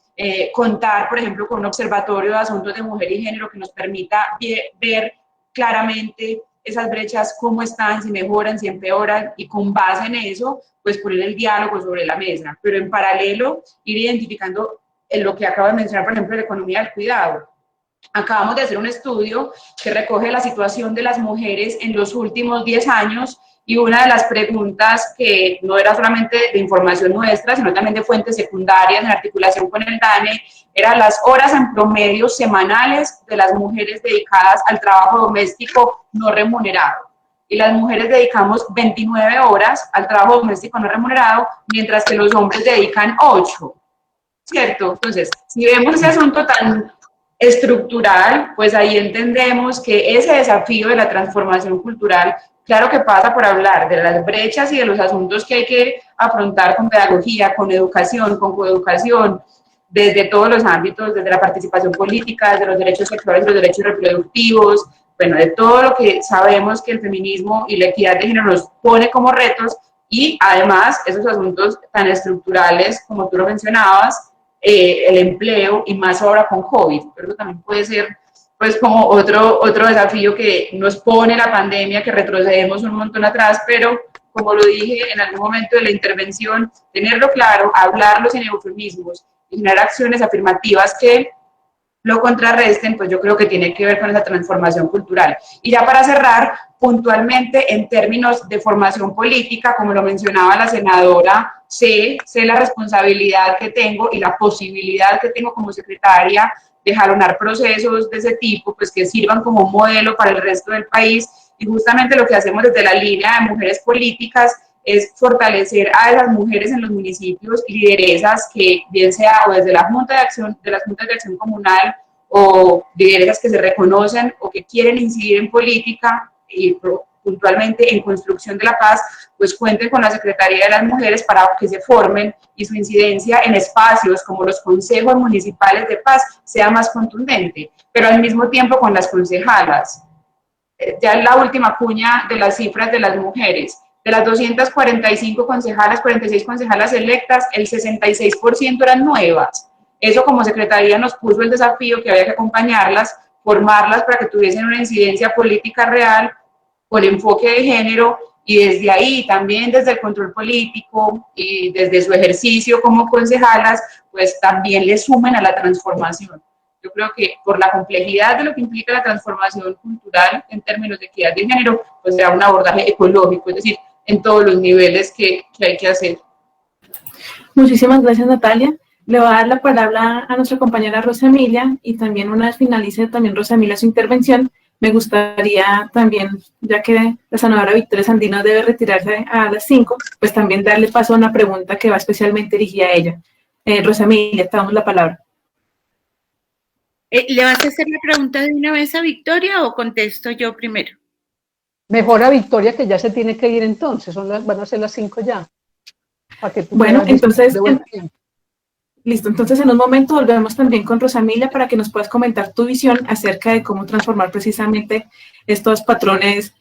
contar, por ejemplo, con un observatorio de asuntos de mujer y género que nos permita ver claramente esas brechas, cómo están, si mejoran, si empeoran, y con base en eso, pues poner el diálogo sobre la mesa, pero en paralelo ir identificando lo que acabo de mencionar, por ejemplo, la economía del cuidado. Acabamos de hacer un estudio que recoge la situación de las mujeres en los últimos 10 años, y una de las preguntas que no era solamente de información nuestra, sino también de fuentes secundarias en articulación con el DANE, eran las horas en promedio semanales de las mujeres dedicadas al trabajo doméstico no remunerado. Y las mujeres dedicamos 29 horas al trabajo doméstico no remunerado, mientras que los hombres dedican 8, ¿cierto? Entonces, si vemos ese asunto tan estructural, pues ahí entendemos que ese desafío de la transformación cultural, claro que pasa por hablar de las brechas y de los asuntos que hay que afrontar con pedagogía, con educación, con coeducación, desde todos los ámbitos, desde la participación política, desde los derechos sexuales y los derechos reproductivos, bueno, de todo lo que sabemos que el feminismo y la equidad de género nos pone como retos, y además esos asuntos tan estructurales como tú lo mencionabas, el empleo, y más ahora con COVID, pero eso también puede ser pues como otro desafío que nos pone la pandemia, que retrocedemos un montón atrás, pero como lo dije en algún momento de la intervención, tenerlo claro, hablarlo sin eufemismos y generar acciones afirmativas que lo contrarresten, pues yo creo que tiene que ver con esa transformación cultural. Y ya para cerrar, puntualmente en términos de formación política, como lo mencionaba la senadora, sé la responsabilidad que tengo y la posibilidad que tengo como secretaria de jalonar procesos de ese tipo, pues que sirvan como modelo para el resto del país, y justamente lo que hacemos desde la línea de mujeres políticas es fortalecer a las mujeres en los municipios y lideresas que, bien sea o desde la Junta de Acción, de las Juntas de Acción Comunal, o lideresas que se reconocen o que quieren incidir en política y puntualmente en construcción de la paz, pues cuenten con la Secretaría de las Mujeres para que se formen y su incidencia en espacios como los consejos municipales de paz sea más contundente, pero al mismo tiempo con las concejalas. Ya en la última cuña de las cifras de las mujeres, de las 245 concejalas, 46 concejalas electas, el 66% eran nuevas. Eso como Secretaría nos puso el desafío que había que acompañarlas, formarlas para que tuviesen una incidencia política real, con enfoque de género, y desde ahí también desde el control político y desde su ejercicio como concejalas, pues también le sumen a la transformación. Yo creo que por la complejidad de lo que implica la transformación cultural en términos de equidad de género, pues será un abordaje ecológico, es decir, en todos los niveles que hay que hacer. Muchísimas gracias, Natalia. Le voy a dar la palabra a nuestra compañera Rosa Emilia, y también una vez finalice también Rosa Emilia su intervención, me gustaría también, ya que la senadora Victoria Sandino debe retirarse a las 5, pues también darle paso a una pregunta que va especialmente dirigida a ella. Rosa Emilia, te damos la palabra. ¿Le vas a hacer la pregunta de una vez a Victoria o contesto yo primero? Mejor a Victoria, que ya se tiene que ir entonces, van a ser las 5 ya. Para que tú bueno, entonces, listo, entonces en un momento volvemos también con Rosa Emilia para que nos puedas comentar tu visión acerca de cómo transformar precisamente estos patrones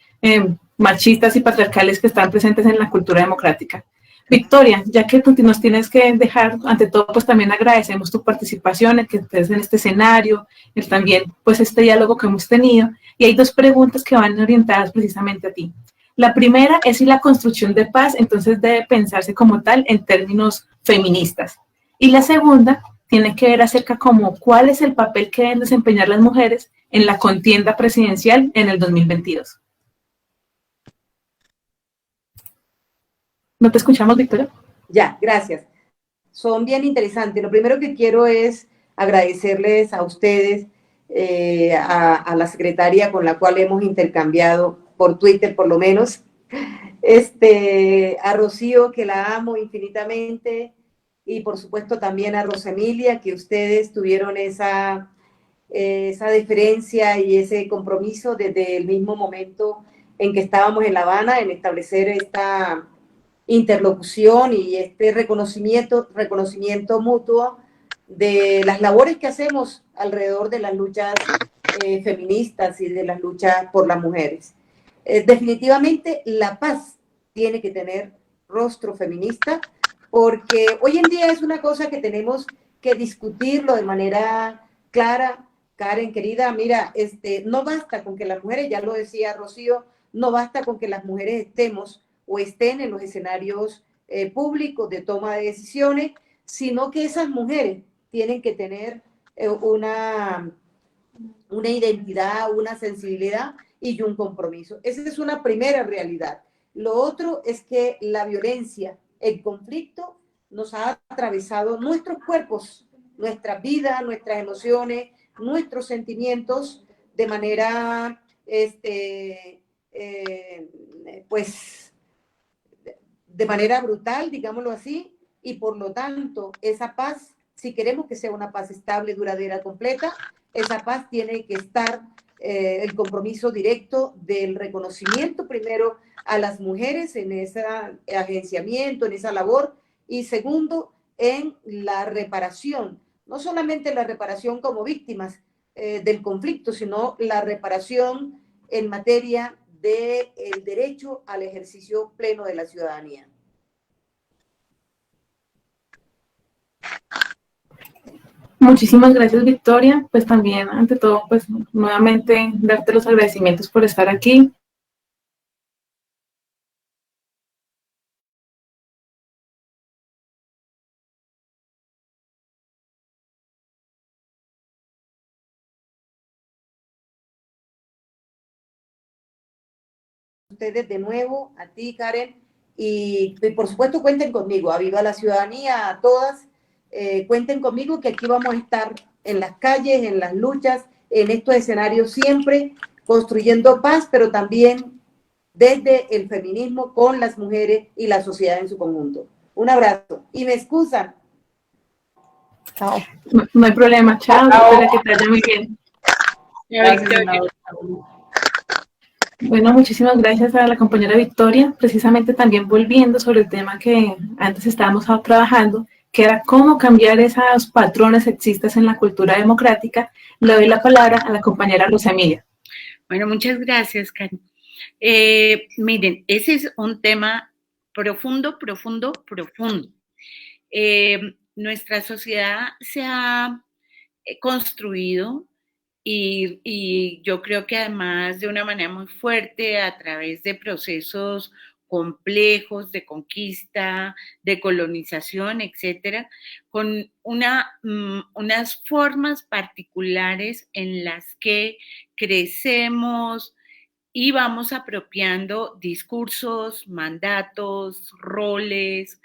machistas y patriarcales que están presentes en la cultura democrática. Victoria, ya que tú nos tienes que dejar, ante todo, pues también agradecemos tu participación, el que estés en este escenario, el también, pues este diálogo que hemos tenido, y hay dos preguntas que van orientadas precisamente a ti. La primera es si la construcción de paz, entonces, debe pensarse como tal en términos feministas. Y la segunda tiene que ver acerca como cuál es el papel que deben desempeñar las mujeres en la contienda presidencial en el 2022. ¿No te escuchamos, Victoria? Ya, gracias. Son bien interesantes. Lo primero que quiero es agradecerles a ustedes, a la secretaria con la cual hemos intercambiado por Twitter por lo menos, a Rocío, que la amo infinitamente, y por supuesto también a Rosa Emilia, que ustedes tuvieron esa deferencia y ese compromiso desde el mismo momento en que estábamos en La Habana, en establecer esta interlocución y este reconocimiento mutuo de las labores que hacemos alrededor de las luchas feministas y de las luchas por las mujeres. Definitivamente la paz tiene que tener rostro feminista, porque hoy en día es una cosa que tenemos que discutirlo de manera clara. Karen, querida, mira, no basta con que las mujeres, ya lo decía Rocío, no basta con que las mujeres estemos o estén en los escenarios públicos de toma de decisiones, sino que esas mujeres tienen que tener una identidad, una sensibilidad y un compromiso. Esa es una primera realidad. Lo otro es que la violencia, el conflicto, nos ha atravesado nuestros cuerpos, nuestra vida, nuestras emociones, nuestros sentimientos de manera, pues, de manera brutal, digámoslo así, y por lo tanto, esa paz, si queremos que sea una paz estable, duradera, completa, esa paz tiene que estar el compromiso directo del reconocimiento primero a las mujeres en ese agenciamiento, en esa labor, y segundo, en la reparación, no solamente la reparación como víctimas del conflicto, sino la reparación en materia del derecho al ejercicio pleno de la ciudadanía. Muchísimas gracias, Victoria. Pues también, ante todo, pues nuevamente darte los agradecimientos por estar aquí. Ustedes de nuevo, a ti, Karen, y por supuesto cuenten conmigo, a Viva la Ciudadanía, a todas, cuenten conmigo que aquí vamos a estar en las calles, en las luchas, en estos escenarios siempre, construyendo paz, pero también desde el feminismo con las mujeres y la sociedad en su conjunto. Un abrazo, y me excusan. Chao. No hay problema, chao, espero que te vaya muy bien. Bueno, muchísimas gracias a la compañera Victoria, precisamente también volviendo sobre el tema que antes estábamos trabajando, que era cómo cambiar esos patrones sexistas en la cultura democrática. Le doy la palabra a la compañera Rosa Emilia. Bueno, muchas gracias, Karen. Miren, ese es un tema profundo. Nuestra sociedad se ha construido y yo creo que además de una manera muy fuerte a través de procesos complejos de conquista, de colonización, etcétera, con unas formas particulares en las que crecemos y vamos apropiando discursos, mandatos, roles,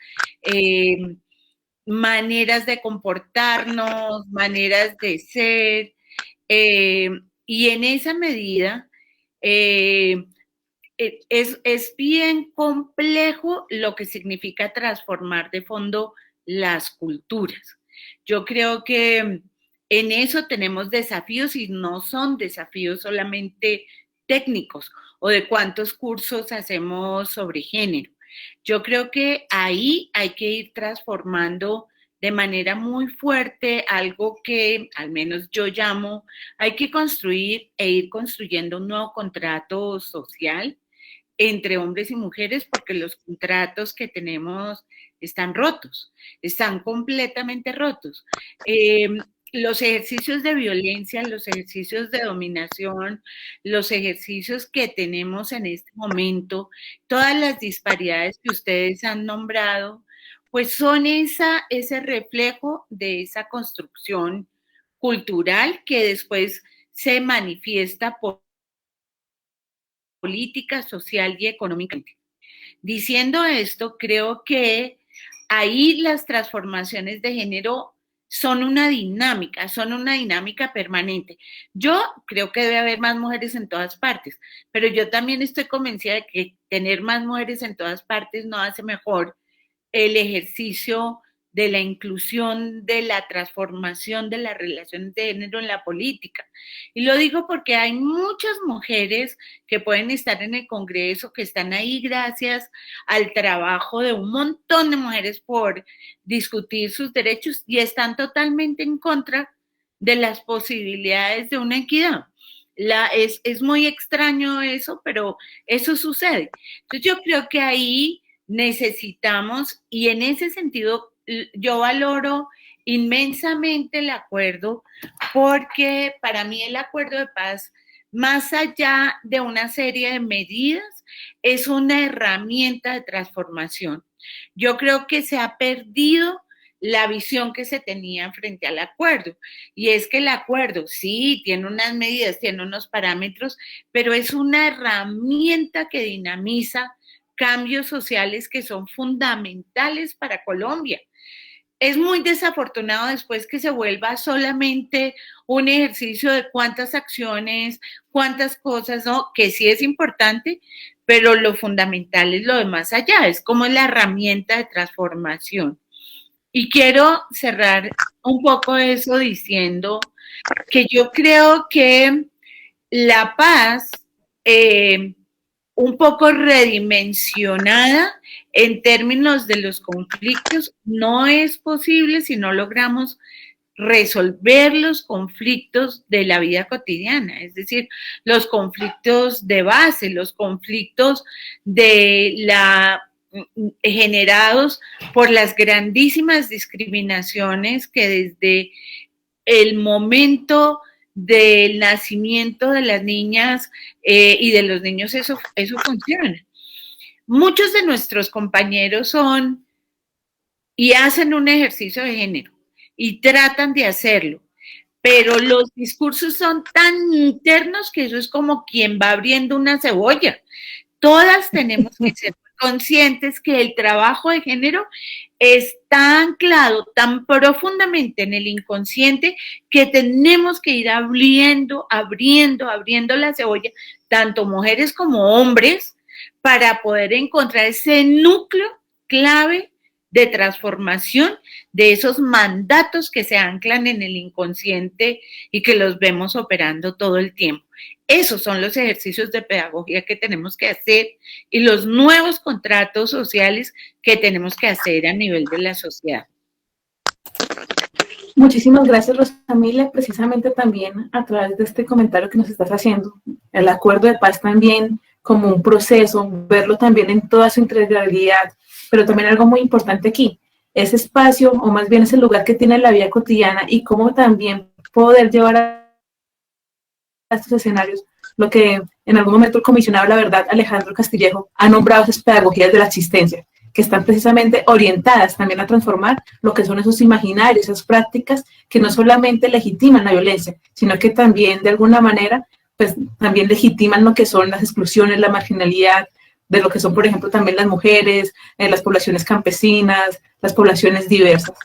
maneras de comportarnos, maneras de ser, Y en esa medida es bien complejo lo que significa transformar de fondo las culturas. Yo creo que en eso tenemos desafíos y no son desafíos solamente técnicos o de cuántos cursos hacemos sobre género. Yo creo que ahí hay que ir transformando de manera muy fuerte algo que al menos yo llamo, hay que construir e ir construyendo un nuevo contrato social entre hombres y mujeres, porque los contratos que tenemos están rotos, están completamente rotos. Los ejercicios de violencia, los ejercicios de dominación, los ejercicios que tenemos en este momento, todas las disparidades que ustedes han nombrado, pues son ese reflejo de esa construcción cultural que después se manifiesta por política, social y económicamente. Diciendo esto, creo que ahí las transformaciones de género son una dinámica permanente. Yo creo que debe haber más mujeres en todas partes, pero yo también estoy convencida de que tener más mujeres en todas partes no hace mejor el ejercicio de la inclusión, de la transformación de las relaciones de género en la política. Y lo digo porque hay muchas mujeres que pueden estar en el Congreso, que están ahí gracias al trabajo de un montón de mujeres por discutir sus derechos y están totalmente en contra de las posibilidades de una equidad. Es muy extraño eso, pero eso sucede. Entonces yo creo que ahí necesitamos, y en ese sentido yo valoro inmensamente el acuerdo, porque para mí el acuerdo de paz, más allá de una serie de medidas, es una herramienta de transformación. Yo creo que se ha perdido la visión que se tenía frente al acuerdo, y es que el acuerdo sí tiene unas medidas, tiene unos parámetros, pero es una herramienta que dinamiza cambios sociales que son fundamentales para Colombia. Es muy desafortunado después que se vuelva solamente un ejercicio de cuántas acciones, cuántas cosas, ¿no? Que sí es importante, pero lo fundamental es lo de más allá, es como la herramienta de transformación. Y quiero cerrar un poco eso diciendo que yo creo que la paz, un poco redimensionada en términos de los conflictos, no es posible si no logramos resolver los conflictos de la vida cotidiana, es decir, los conflictos de base, los conflictos generados por las grandísimas discriminaciones que desde el momento del nacimiento de las niñas y de los niños eso funciona. Muchos de nuestros compañeros son y hacen un ejercicio de género y tratan de hacerlo, pero los discursos son tan internos que eso es como quien va abriendo una cebolla. Todas tenemos que ser conscientes que el trabajo de género está anclado tan profundamente en el inconsciente que tenemos que ir abriendo la cebolla, tanto mujeres como hombres, para poder encontrar ese núcleo clave de transformación de esos mandatos que se anclan en el inconsciente y que los vemos operando todo el tiempo. Esos son los ejercicios de pedagogía que tenemos que hacer y los nuevos contratos sociales que tenemos que hacer a nivel de la sociedad. Muchísimas gracias, Rosamilia. Precisamente también a través de este comentario que nos estás haciendo, el acuerdo de paz también como un proceso, verlo también en toda su integralidad, pero también algo muy importante aquí, ese espacio, o más bien ese lugar que tiene la vida cotidiana y cómo también poder llevar a estos escenarios lo que en algún momento el comisionado La Verdad, Alejandro Castillejo, ha nombrado esas pedagogías de la existencia, que están precisamente orientadas también a transformar lo que son esos imaginarios, esas prácticas que no solamente legitiman la violencia, sino que también de alguna manera pues también legitiman lo que son las exclusiones, la marginalidad, de lo que son, por ejemplo, también las mujeres, las poblaciones campesinas, las poblaciones diversas.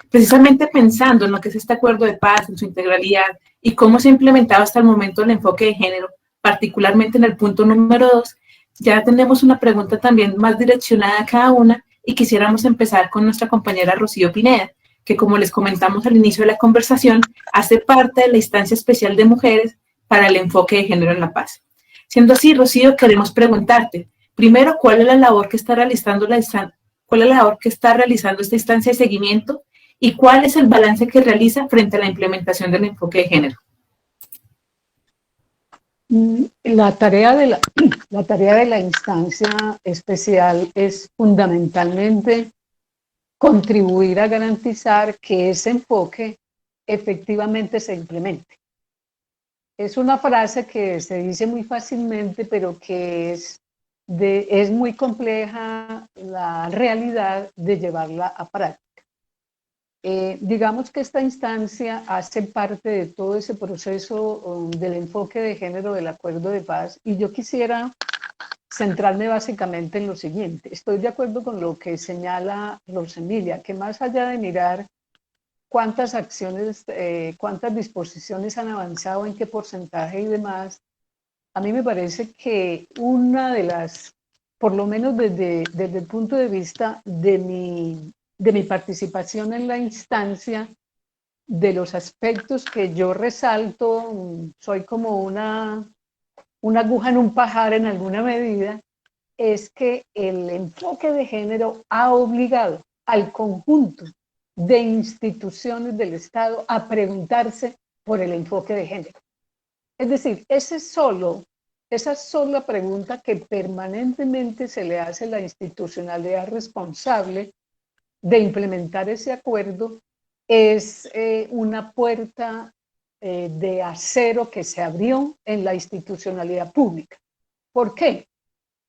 Precisamente pensando en lo que es este acuerdo de paz, en su integralidad, y cómo se ha implementado hasta el momento el enfoque de género, particularmente en el punto número 2, ya tenemos una pregunta también más direccionada a cada una, y quisiéramos empezar con nuestra compañera Rocío Pineda, que como les comentamos al inicio de la conversación, hace parte de la instancia especial de mujeres para el enfoque de género en la paz. Siendo así, Rocío, queremos preguntarte, primero, ¿cuál es la labor que está realizando esta instancia de seguimiento y cuál es el balance que realiza frente a la implementación del enfoque de género? La tarea de la instancia especial es fundamentalmente contribuir a garantizar que ese enfoque efectivamente se implemente. Es una frase que se dice muy fácilmente, pero que es muy compleja la realidad de llevarla a práctica. Digamos que esta instancia hace parte de todo ese proceso del enfoque de género del acuerdo de paz, y yo quisiera centrarme básicamente en lo siguiente. Estoy de acuerdo con lo que señala Rosemilia, que más allá de mirar cuántas acciones, cuántas disposiciones han avanzado, en qué porcentaje y demás, a mí me parece que una de las, por lo menos desde el punto de vista de mi participación en la instancia, de los aspectos que yo resalto, soy como una aguja en un pajar en alguna medida, es que el enfoque de género ha obligado al conjunto de instituciones del Estado a preguntarse por el enfoque de género. Es decir, esa sola pregunta que permanentemente se le hace a la institucionalidad responsable de implementar ese acuerdo es una puerta de acero que se abrió en la institucionalidad pública. ¿Por qué?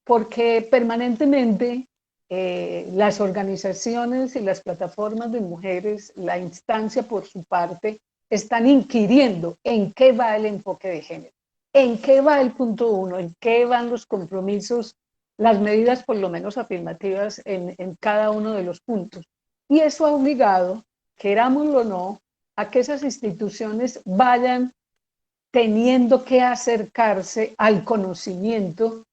Porque permanentemente las organizaciones y las plataformas de mujeres, la instancia por su parte, están inquiriendo en qué va el enfoque de género, en qué va el punto 1, en qué van los compromisos, las medidas por lo menos afirmativas en cada uno de los puntos. Y eso ha obligado, querámoslo o no, a que esas instituciones vayan teniendo que acercarse al conocimiento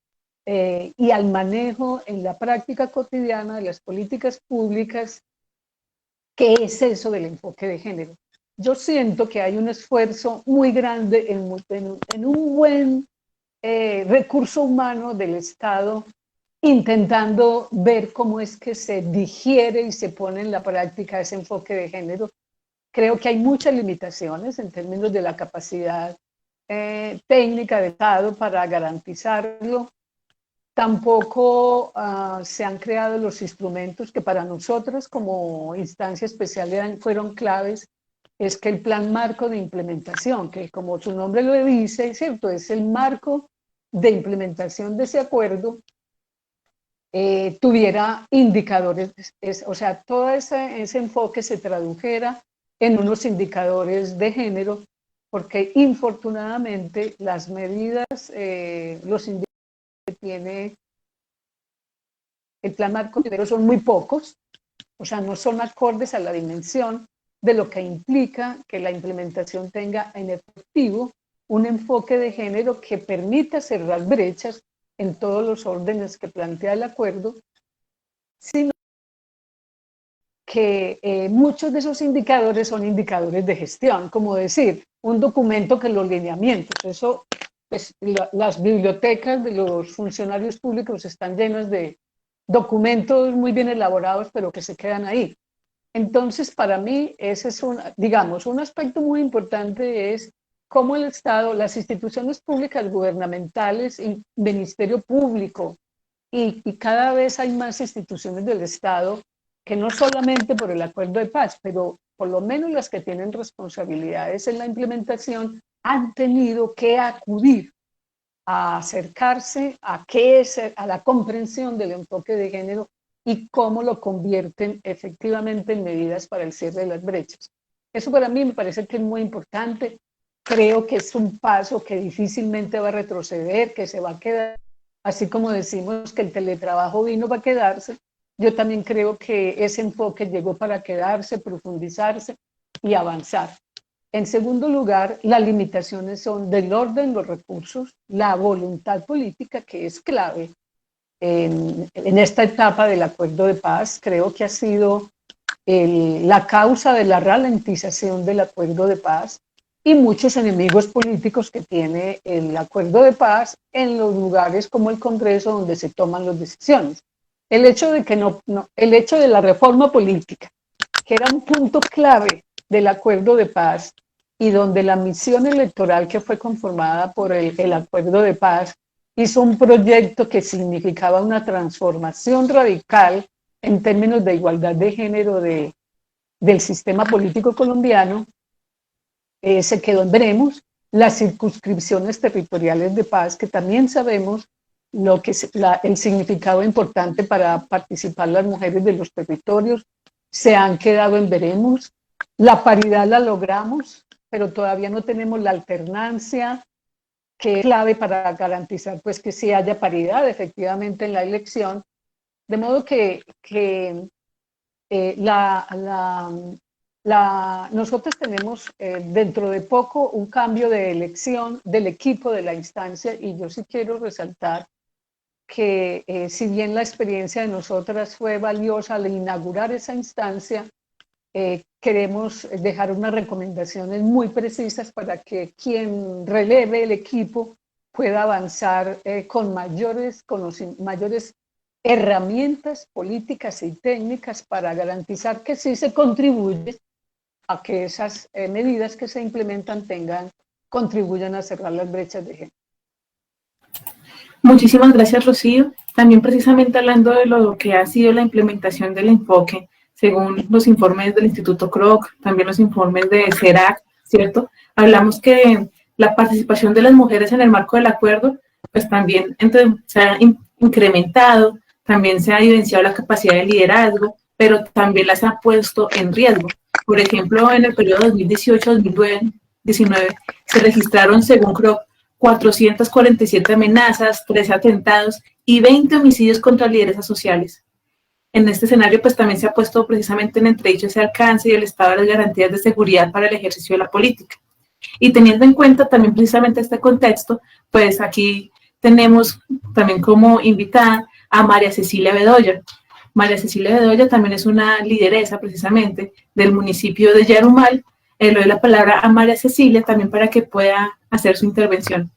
y al manejo en la práctica cotidiana de las políticas públicas. ¿Qué es eso del enfoque de género? Yo siento que hay un esfuerzo muy grande en un buen recurso humano del Estado, intentando ver cómo es que se digiere y se pone en la práctica ese enfoque de género. Creo que hay muchas limitaciones en términos de la capacidad técnica del Estado para garantizarlo. Tampoco se han creado los instrumentos que para nosotros como instancia especial fueron claves. Es que el plan marco de implementación, que como su nombre lo dice, ¿cierto?, es el marco de implementación de ese acuerdo, tuviera indicadores, o sea, todo ese enfoque se tradujera en unos indicadores de género, porque infortunadamente las medidas, los indicadores que tiene el plan marco de género son muy pocos, o sea, no son acordes a la dimensión de lo que implica que la implementación tenga en efectivo un enfoque de género que permita cerrar brechas en todos los órdenes que plantea el acuerdo, sino que muchos de esos indicadores son indicadores de gestión, como decir, un documento que los lineamientos, eso, pues, las bibliotecas de los funcionarios públicos están llenas de documentos muy bien elaborados, pero que se quedan ahí. Entonces, para mí, ese es un aspecto muy importante es cómo el Estado, las instituciones públicas gubernamentales, el Ministerio Público, y cada vez hay más instituciones del Estado que no solamente por el acuerdo de paz, pero por lo menos las que tienen responsabilidades en la implementación, han tenido que acudir a acercarse a la comprensión del enfoque de género y cómo lo convierten efectivamente en medidas para el cierre de las brechas. Eso para mí me parece que es muy importante. Creo que es un paso que difícilmente va a retroceder, que se va a quedar así como decimos que el teletrabajo vino para quedarse, yo también creo que ese enfoque llegó para quedarse, profundizarse y avanzar. En segundo lugar, las limitaciones son del orden, los recursos, la voluntad política, que es clave en esta etapa del acuerdo de paz. Creo que ha sido la causa de la ralentización del acuerdo de paz y muchos enemigos políticos que tiene el acuerdo de paz en los lugares como el Congreso donde se toman las decisiones. El hecho de que el hecho de la reforma política, que era un punto clave del acuerdo de paz y donde la misión electoral que fue conformada por el acuerdo de paz hizo un proyecto que significaba una transformación radical en términos de igualdad de género del sistema político colombiano, se quedó en veremos. Las circunscripciones territoriales de paz, que también sabemos lo que el significado importante para participar las mujeres de los territorios, se han quedado en veremos. La paridad la logramos, pero todavía no tenemos la alternancia, que es clave para garantizar pues que sí haya paridad efectivamente en la elección. De modo que nosotros tenemos dentro de poco un cambio de elección del equipo de la instancia, y yo sí quiero resaltar que si bien la experiencia de nosotras fue valiosa al inaugurar esa instancia, queremos dejar unas recomendaciones muy precisas para que quien releve el equipo pueda avanzar con mayores herramientas políticas y técnicas para garantizar que sí se contribuye a que esas medidas que se implementan contribuyan a cerrar las brechas de género. Muchísimas gracias, Rocío. También precisamente hablando de lo que ha sido la implementación del enfoque, según los informes del Instituto Kroc, también los informes de CERAC, ¿cierto? Hablamos que la participación de las mujeres en el marco del acuerdo, pues también se ha incrementado, también se ha evidenciado la capacidad de liderazgo, pero también las ha puesto en riesgo. Por ejemplo, en el periodo 2018-2019 se registraron, según Kroc, 447 amenazas, 13 atentados y 20 homicidios contra lideresas sociales. En este escenario, pues también se ha puesto precisamente en entredicho ese alcance y el estado de las garantías de seguridad para el ejercicio de la política. Y teniendo en cuenta también precisamente este contexto, pues aquí tenemos también como invitada a María Cecilia Bedoya. María Cecilia Bedoya también es una lideresa precisamente del municipio de Yarumal. Le doy la palabra a María Cecilia también para que pueda hacer su intervención.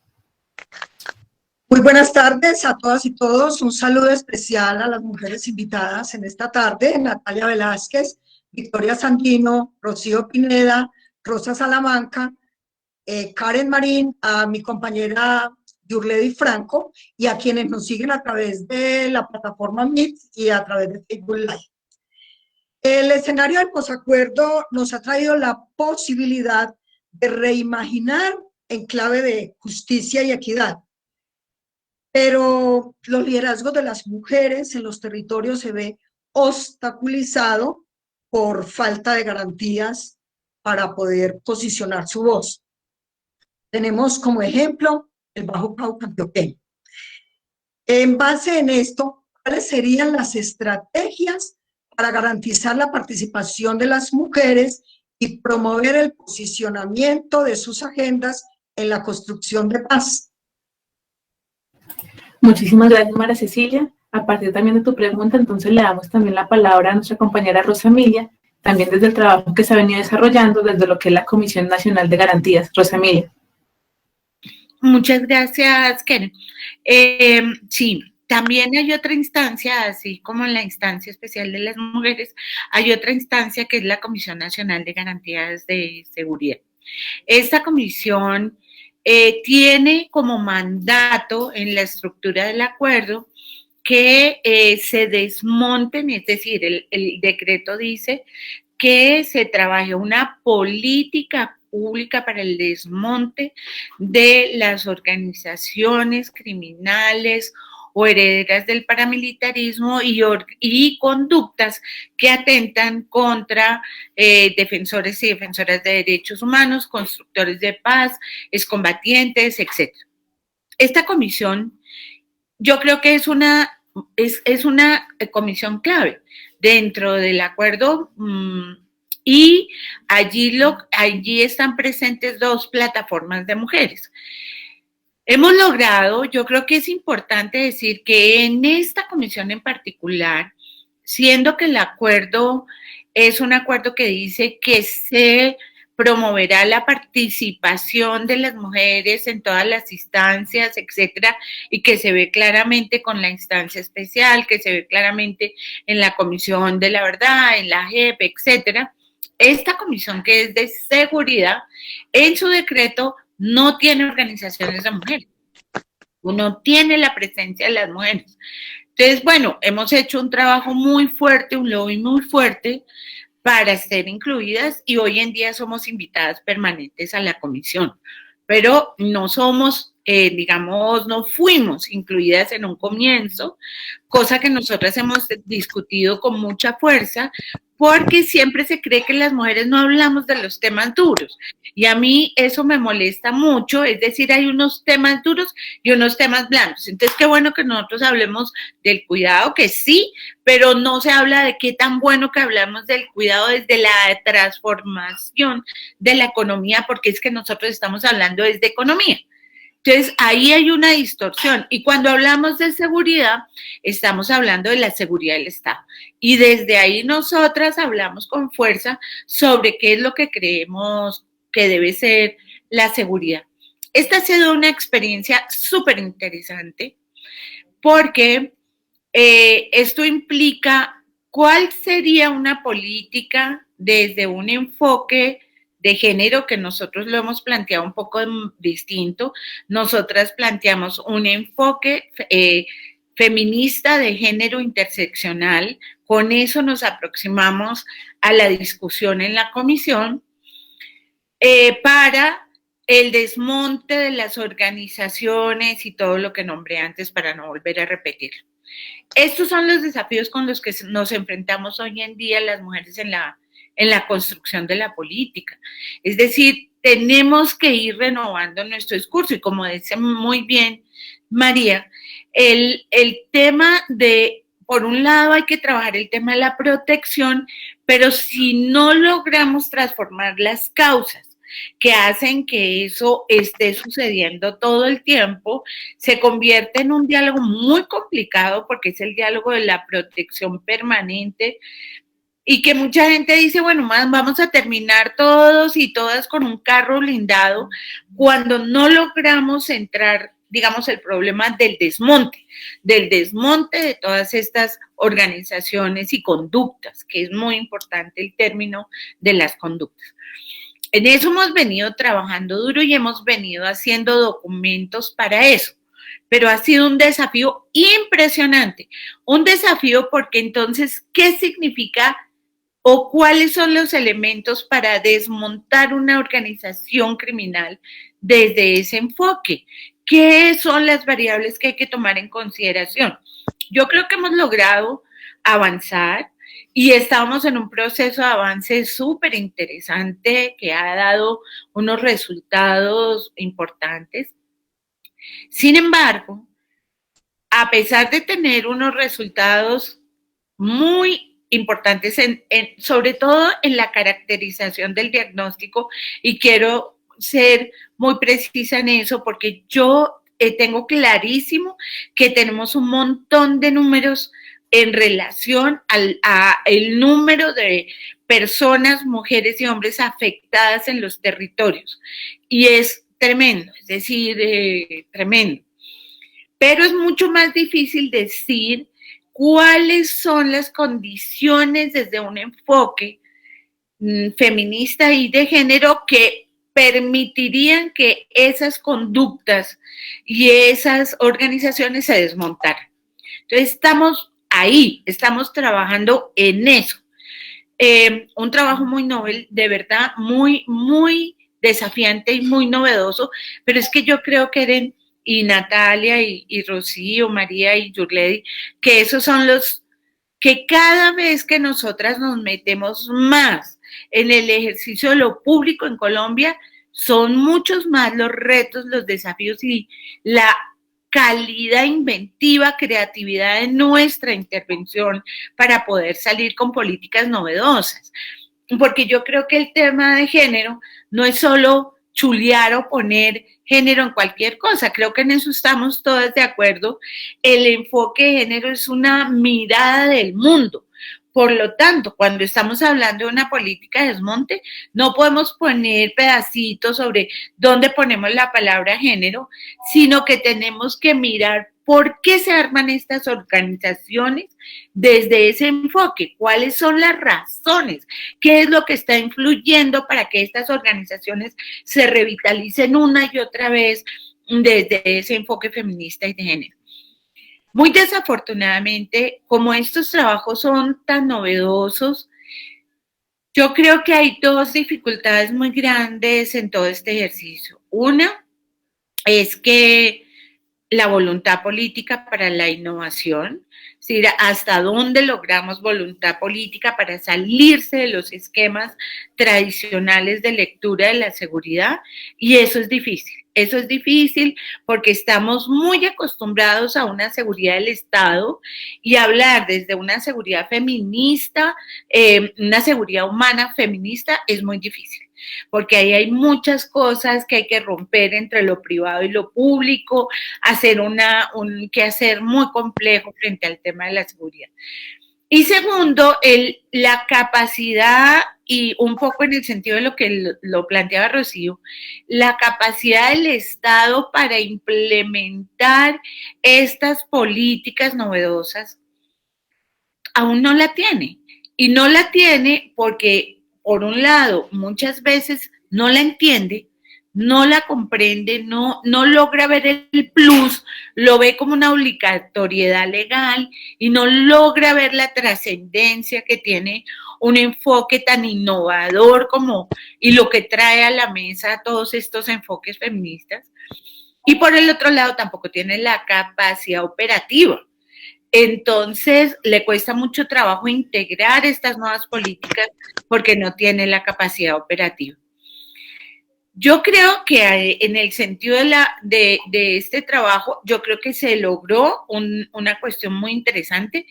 Muy buenas tardes a todas y todos. Un saludo especial a las mujeres invitadas en esta tarde: Natalia Velázquez, Victoria Sandino, Rocío Pineda, Rosa Salamanca, Karen Marín, a mi compañera Yurledi Franco y a quienes nos siguen a través de la plataforma Meet y a través de Facebook Live. El escenario del posacuerdo nos ha traído la posibilidad de reimaginar en clave de justicia y equidad. Pero los liderazgos de las mujeres en los territorios se ve obstaculizado por falta de garantías para poder posicionar su voz. Tenemos como ejemplo el Bajo Cauca antioqueño. En base en esto, ¿cuáles serían las estrategias para garantizar la participación de las mujeres y promover el posicionamiento de sus agendas en la construcción de paz? Muchísimas gracias, María Cecilia. A partir también de tu pregunta, entonces le damos también la palabra a nuestra compañera Rosa Emilia, también desde el trabajo que se ha venido desarrollando desde lo que es la Comisión Nacional de Garantías. Rosa Emilia. Muchas gracias, Karen. Sí, también hay otra instancia, así como en la instancia especial de las mujeres, hay otra instancia que es la Comisión Nacional de Garantías de Seguridad. Esta comisión tiene como mandato en la estructura del acuerdo que se desmonten, es decir, el decreto dice que se trabaje una política pública para el desmonte de las organizaciones criminales o herederas del paramilitarismo y conductas que atentan contra defensores y defensoras de derechos humanos, constructores de paz, excombatientes, etc. Esta comisión yo creo que es una comisión clave dentro del acuerdo y allí están presentes 2 plataformas de mujeres. Hemos logrado, yo creo que es importante decir que en esta comisión en particular, siendo que el acuerdo es un acuerdo que dice que se promoverá la participación de las mujeres en todas las instancias, etcétera, y que se ve claramente con la instancia especial, que se ve claramente en la Comisión de la Verdad, en la JEP, etcétera. Esta comisión, que es de seguridad, en su decreto no tiene organizaciones de mujeres, no tiene la presencia de las mujeres. Entonces, bueno, hemos hecho un trabajo muy fuerte, un lobby muy fuerte para ser incluidas y hoy en día somos invitadas permanentes a la comisión, pero no somos, digamos, no fuimos incluidas en un comienzo, cosa que nosotras hemos discutido con mucha fuerza, porque siempre se cree que las mujeres no hablamos de los temas duros. Y a mí eso me molesta mucho, es decir, hay unos temas duros y unos temas blandos. Entonces, qué bueno que nosotros hablemos del cuidado, que sí, pero no se habla de qué tan bueno que hablamos del cuidado desde la transformación de la economía, porque es que nosotros estamos hablando desde economía. Entonces, ahí hay una distorsión. Y cuando hablamos de seguridad, estamos hablando de la seguridad del Estado. Y desde ahí nosotras hablamos con fuerza sobre qué es lo que creemos que debe ser la seguridad. Esta ha sido una experiencia súper interesante porque esto implica cuál sería una política desde un enfoque de género, que nosotros lo hemos planteado un poco distinto. Nosotras planteamos un enfoque feminista de género interseccional. Con eso nos aproximamos a la discusión en la comisión para el desmonte de las organizaciones y todo lo que nombré antes para no volver a repetirlo. Estos son los desafíos con los que nos enfrentamos hoy en día las mujeres en la construcción de la política. Es decir, tenemos que ir renovando nuestro discurso y como dice muy bien María, el tema de, por un lado hay que trabajar el tema de la protección, pero si no logramos transformar las causas que hacen que eso esté sucediendo todo el tiempo, se convierte en un diálogo muy complicado porque es el diálogo de la protección permanente y que mucha gente dice, bueno, vamos a terminar todos y todas con un carro blindado cuando no logramos entrar, digamos, el problema del desmonte de todas estas organizaciones y conductas, que es muy importante el término de las conductas. En eso hemos venido trabajando duro y hemos venido haciendo documentos para eso, pero ha sido un desafío impresionante, un desafío porque entonces, ¿qué significa o cuáles son los elementos para desmontar una organización criminal desde ese enfoque? ¿Qué son las variables que hay que tomar en consideración? Yo creo que hemos logrado avanzar y estamos en un proceso de avance súper interesante que ha dado unos resultados importantes. Sin embargo, a pesar de tener unos resultados muy importantes, sobre todo en la caracterización del diagnóstico, y quiero ser muy precisa en eso porque yo tengo clarísimo que tenemos un montón de números en relación al número de personas, mujeres y hombres afectadas en los territorios. Y es tremendo, es decir, tremendo. Pero es mucho más difícil decir cuáles son las condiciones desde un enfoque feminista y de género que permitirían que esas conductas y esas organizaciones se desmontaran. Entonces estamos ahí, estamos trabajando en eso. Un trabajo muy novel, de verdad, muy, muy desafiante y muy novedoso, pero es que yo creo que Eren y Natalia y Rocío, María y Yurledi, que esos son los que cada vez que nosotras nos metemos más en el ejercicio de lo público en Colombia, son muchos más los retos, los desafíos y la calidad inventiva, creatividad de nuestra intervención para poder salir con políticas novedosas. Porque yo creo que el tema de género no es solo chulear o poner género en cualquier cosa, creo que en eso estamos todas de acuerdo. El enfoque de género es una mirada del mundo. Por lo tanto, cuando estamos hablando de una política de desmonte, no podemos poner pedacitos sobre dónde ponemos la palabra género, sino que tenemos que mirar por qué se arman estas organizaciones desde ese enfoque, cuáles son las razones, qué es lo que está influyendo para que estas organizaciones se revitalicen una y otra vez desde ese enfoque feminista y de género. Muy desafortunadamente, como estos trabajos son tan novedosos, yo creo que hay dos dificultades muy grandes en todo este ejercicio. Una es que la voluntad política para la innovación, es decir, hasta dónde logramos voluntad política para salirse de los esquemas tradicionales de lectura de la seguridad, y eso es difícil. Eso es difícil porque estamos muy acostumbrados a una seguridad del Estado, y hablar desde una seguridad feminista, una seguridad humana feminista, es muy difícil, porque ahí hay muchas cosas que hay que romper entre lo privado y lo público, hacer un quehacer muy complejo frente al tema de la seguridad. Y segundo, la capacidad, y un poco en el sentido de lo que lo planteaba Rocío, la capacidad del Estado para implementar estas políticas novedosas, aún no la tiene. Y no la tiene porque, por un lado, muchas veces no la entiende, no la comprende, no logra ver el plus, lo ve como una obligatoriedad legal y no logra ver la trascendencia que tiene un enfoque tan innovador como, y lo que trae a la mesa todos estos enfoques feministas. Y por el otro lado tampoco tiene la capacidad operativa. Entonces le cuesta mucho trabajo integrar estas nuevas políticas porque no tiene la capacidad operativa. Yo creo que en el sentido de este trabajo, yo creo que se logró una cuestión muy interesante,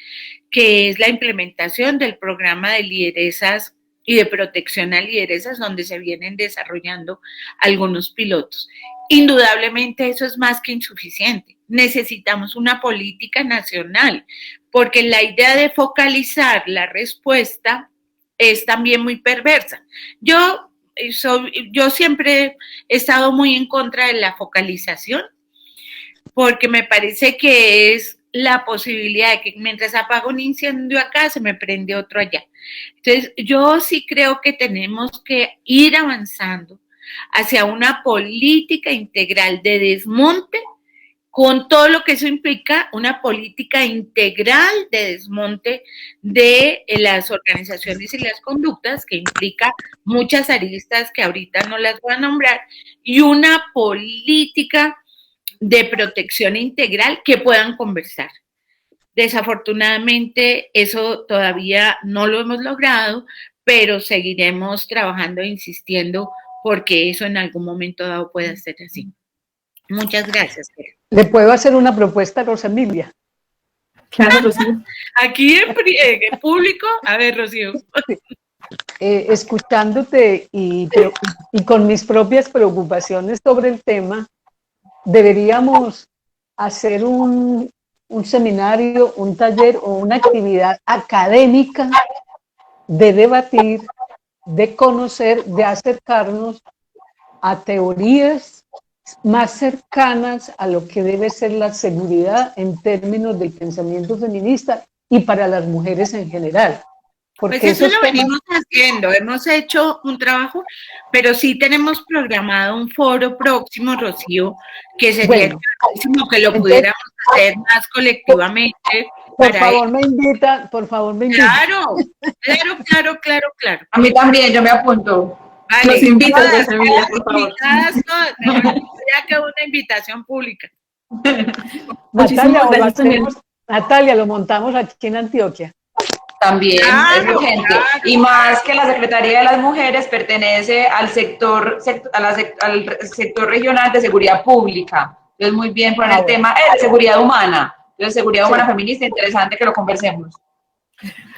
que es la implementación del programa de lideresas y de protección a lideresas, donde se vienen desarrollando algunos pilotos. Indudablemente eso es más que insuficiente. Necesitamos una política nacional, porque la idea de focalizar la respuesta es también muy perversa. Yo siempre he estado muy en contra de la focalización, porque me parece que es la posibilidad de que mientras apago un incendio acá, se me prende otro allá. Entonces, yo sí creo que tenemos que ir avanzando hacia una política integral de desmonte, con todo lo que eso implica, una política integral de desmonte de las organizaciones y las conductas, que implica muchas aristas que ahorita no las voy a nombrar, y una política de protección integral que puedan conversar. Desafortunadamente, eso todavía no lo hemos logrado, pero seguiremos trabajando e insistiendo porque eso en algún momento dado pueda ser así. Muchas gracias. ¿Le puedo hacer una propuesta a Rosa Emilia? Claro, Rocío. Aquí en público, a ver, Rocío. Escuchándote y con mis propias preocupaciones sobre el tema, deberíamos hacer un seminario, un taller o una actividad académica de debatir, de conocer, de acercarnos a teorías más cercanas a lo que debe ser la seguridad en términos del pensamiento feminista y para las mujeres en general. Porque pues eso lo venimos haciendo, hemos hecho un trabajo, pero sí tenemos programado un foro próximo, Rocío, que sería próximo que lo pudiéramos hacer más colectivamente. Por favor, me invita. Claro. A mí también, yo me apunto. Vale, nos invitas, Emilia, por favor. Invitadas todas, ya que una invitación pública. Natalia, lo montamos aquí en Antioquia. También es urgente. Claro. Y más que la Secretaría de las Mujeres pertenece al sector regional de seguridad pública. Entonces, muy bien por el tema de seguridad humana. Entonces, seguridad humana feminista, interesante que lo conversemos.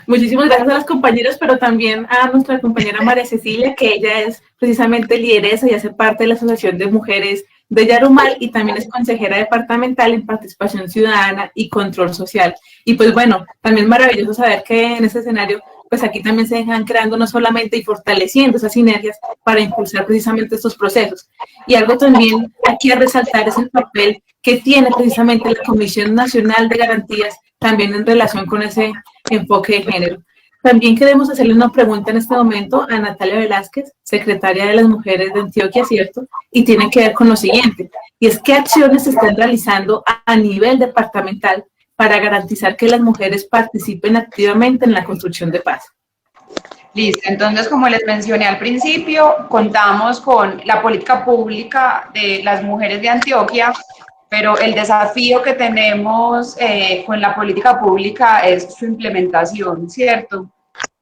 Muchísimas gracias a las compañeras, pero también a nuestra compañera María Cecilia, que ella es precisamente lideresa y hace parte de la Asociación de Mujeres de Yarumal y también es consejera departamental en participación ciudadana y control social. Y pues bueno, también maravilloso saber que en este escenario, pues aquí también se dejan creando no solamente y fortaleciendo esas sinergias para impulsar precisamente estos procesos. Y algo también aquí a resaltar es el papel que tiene precisamente la Comisión Nacional de Garantías también en relación con ese enfoque de género. También queremos hacerle una pregunta en este momento a Natalia Velázquez, secretaria de las Mujeres de Antioquia, ¿cierto? Y tiene que ver con lo siguiente, y es qué acciones se están realizando a nivel departamental para garantizar que las mujeres participen activamente en la construcción de paz. Listo, entonces como les mencioné al principio, contamos con la política pública de las mujeres de Antioquia, pero el desafío que tenemos con la política pública es su implementación, ¿cierto?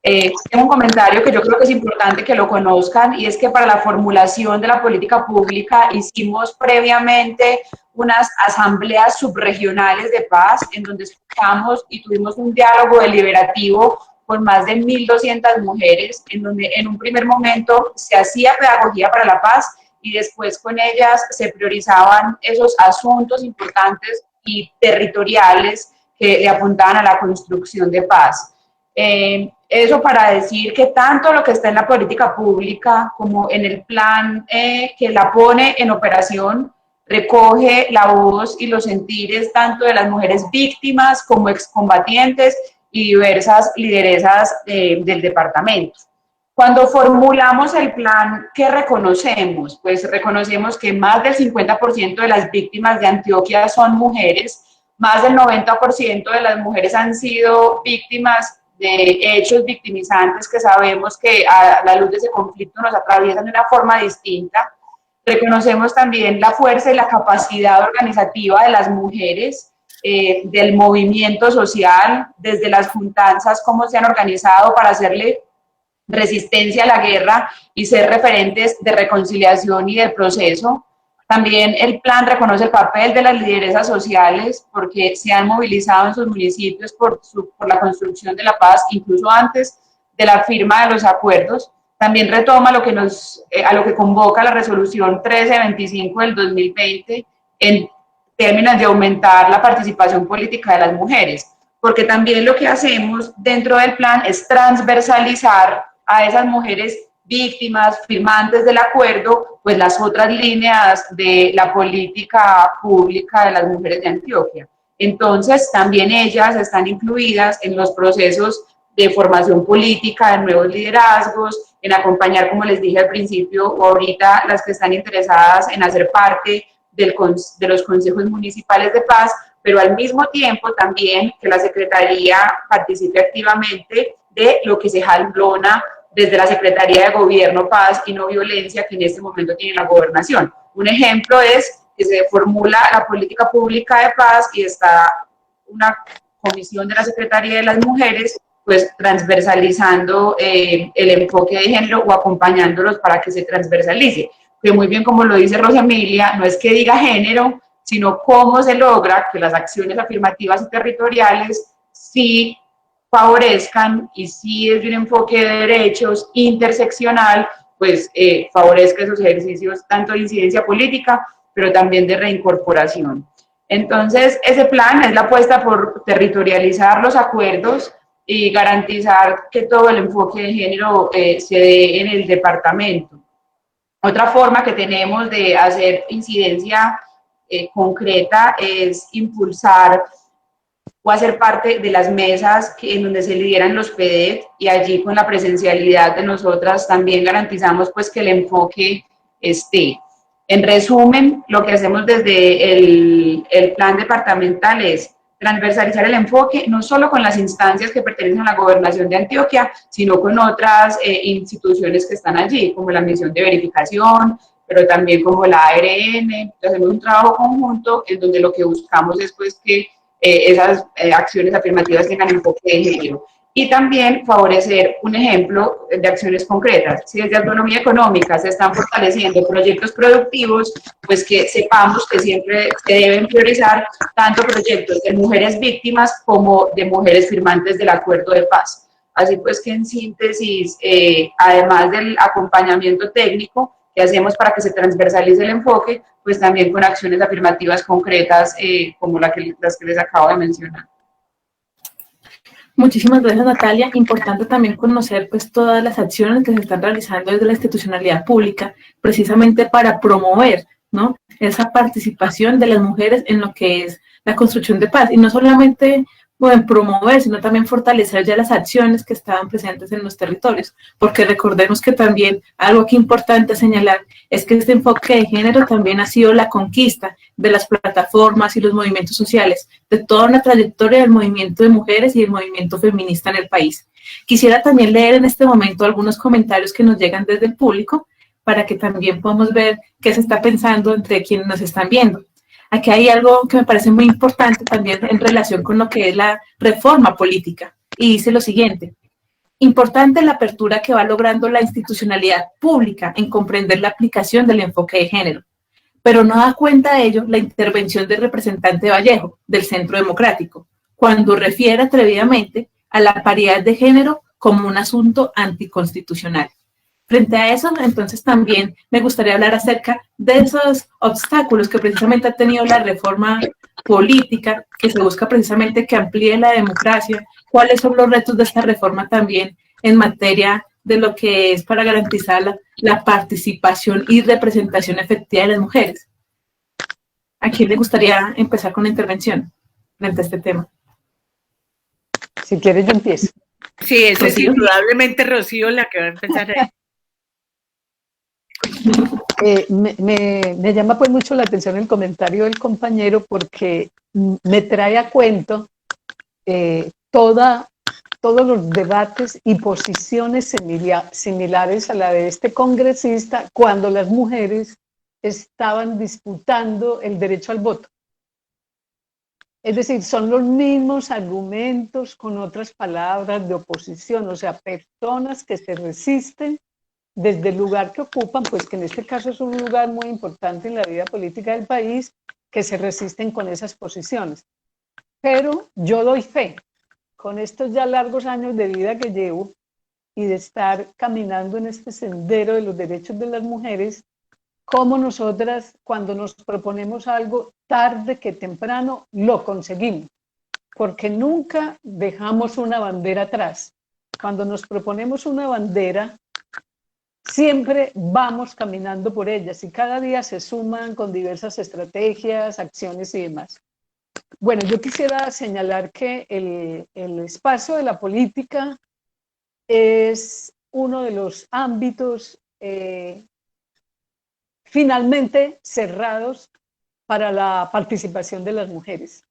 Tengo un comentario que yo creo que es importante que lo conozcan, y es que para la formulación de la política pública hicimos previamente unas asambleas subregionales de paz en donde escuchamos y tuvimos un diálogo deliberativo con más de 1.200 mujeres, en donde en un primer momento se hacía pedagogía para la paz y después con ellas se priorizaban esos asuntos importantes y territoriales que le apuntaban a la construcción de paz. Eso para decir que tanto lo que está en la política pública como en el plan que la pone en operación recoge la voz y los sentires tanto de las mujeres víctimas como excombatientes y diversas lideresas del departamento. Cuando formulamos el plan, ¿qué reconocemos? Pues reconocemos que más del 50% de las víctimas de Antioquia son mujeres, más del 90% de las mujeres han sido víctimas de hechos victimizantes que sabemos que a la luz de ese conflicto nos atraviesan de una forma distinta. Reconocemos también la fuerza y la capacidad organizativa de las mujeres, del movimiento social, desde las juntanzas, cómo se han organizado para hacerle resistencia a la guerra y ser referentes de reconciliación y del proceso. También el plan reconoce el papel de las lideresas sociales porque se han movilizado en sus municipios por la construcción de la paz, incluso antes de la firma de los acuerdos. También retoma lo que a lo que convoca la resolución 1325 del 2020 en términos de aumentar la participación política de las mujeres, porque también lo que hacemos dentro del plan es transversalizar a esas mujeres víctimas, firmantes del acuerdo, pues las otras líneas de la política pública de las mujeres de Antioquia. Entonces, también ellas están incluidas en los procesos de formación política, de nuevos liderazgos, en acompañar, como les dije al principio, o ahorita las que están interesadas en hacer parte de los consejos municipales de paz, pero al mismo tiempo también que la Secretaría participe activamente de lo que se jalona desde la Secretaría de Gobierno, Paz y No Violencia que en este momento tiene la gobernación. Un ejemplo es que se formula la política pública de paz y está una comisión de la Secretaría de las Mujeres, pues transversalizando el enfoque de género o acompañándolos para que se transversalice. Que muy bien, como lo dice Rosa Emilia, no es que diga género, sino cómo se logra que las acciones afirmativas y territoriales sí favorezcan y sí desde un enfoque de derechos interseccional, pues favorezca esos ejercicios tanto de incidencia política, pero también de reincorporación. Entonces, ese plan es la apuesta por territorializar los acuerdos y garantizar que todo el enfoque de género se dé en el departamento. Otra forma que tenemos de hacer incidencia concreta es impulsar o hacer parte de las mesas en donde se lideran los PEDET, y allí con la presencialidad de nosotras también garantizamos pues que el enfoque esté. En resumen, lo que hacemos desde el plan departamental es transversalizar el enfoque, no solo con las instancias que pertenecen a la gobernación de Antioquia, sino con otras instituciones que están allí, como la misión de verificación, pero también como la ARN. Hacemos un trabajo conjunto en donde lo que buscamos es pues que esas acciones afirmativas tengan enfoque de género. y también favorecer un ejemplo de acciones concretas. Si desde autonomía económica se están fortaleciendo proyectos productivos, pues que sepamos que siempre se deben priorizar tanto proyectos de mujeres víctimas como de mujeres firmantes del acuerdo de paz. Así pues que en síntesis, además del acompañamiento técnico que hacemos para que se transversalice el enfoque, pues también con acciones afirmativas concretas como las que les acabo de mencionar. Muchísimas gracias, Natalia. Importante también conocer pues todas las acciones que se están realizando desde la institucionalidad pública, precisamente para promover, ¿no?, esa participación de las mujeres en lo que es la construcción de paz. Y no solamente, bueno, promover, sino también fortalecer ya las acciones que estaban presentes en los territorios. Porque recordemos que también algo que es importante señalar es que este enfoque de género también ha sido la conquista de las plataformas y los movimientos sociales, de toda una trayectoria del movimiento de mujeres y del movimiento feminista en el país. Quisiera también leer en este momento algunos comentarios que nos llegan desde el público para que también podamos ver qué se está pensando entre quienes nos están viendo. Aquí hay algo que me parece muy importante también en relación con lo que es la reforma política, y dice lo siguiente: importante la apertura que va logrando la institucionalidad pública en comprender la aplicación del enfoque de género, pero no da cuenta de ello la intervención del representante Vallejo, del Centro Democrático, cuando refiere atrevidamente a la paridad de género como un asunto anticonstitucional. Frente a eso, entonces también me gustaría hablar acerca de esos obstáculos que precisamente ha tenido la reforma política, que se busca precisamente que amplíe la democracia. ¿Cuáles son los retos de esta reforma también en materia de lo que es para garantizar la participación y representación efectiva de las mujeres? ¿A quién le gustaría empezar con la intervención frente a este tema? Si quieres, yo empiezo. Sí, eso es indudablemente Rocío la que va a empezar ahí. Me llama pues mucho la atención el comentario del compañero, porque me trae a cuento todos los debates y posiciones similares a la de este congresista cuando las mujeres estaban disputando el derecho al voto. Es decir, son los mismos argumentos con otras palabras de oposición, o sea, personas que se resisten desde el lugar que ocupan, pues que en este caso es un lugar muy importante en la vida política del país, que se resisten con esas posiciones. Pero yo doy fe, con estos ya largos años de vida que llevo y de estar caminando en este sendero de los derechos de las mujeres, como nosotras, cuando nos proponemos algo, tarde que temprano lo conseguimos, porque nunca dejamos una bandera atrás. Cuando nos proponemos una bandera, siempre vamos caminando por ellas y cada día se suman con diversas estrategias, acciones y demás. Bueno, yo quisiera señalar que el espacio de la política es uno de los ámbitos finalmente cerrados para la participación de las mujeres.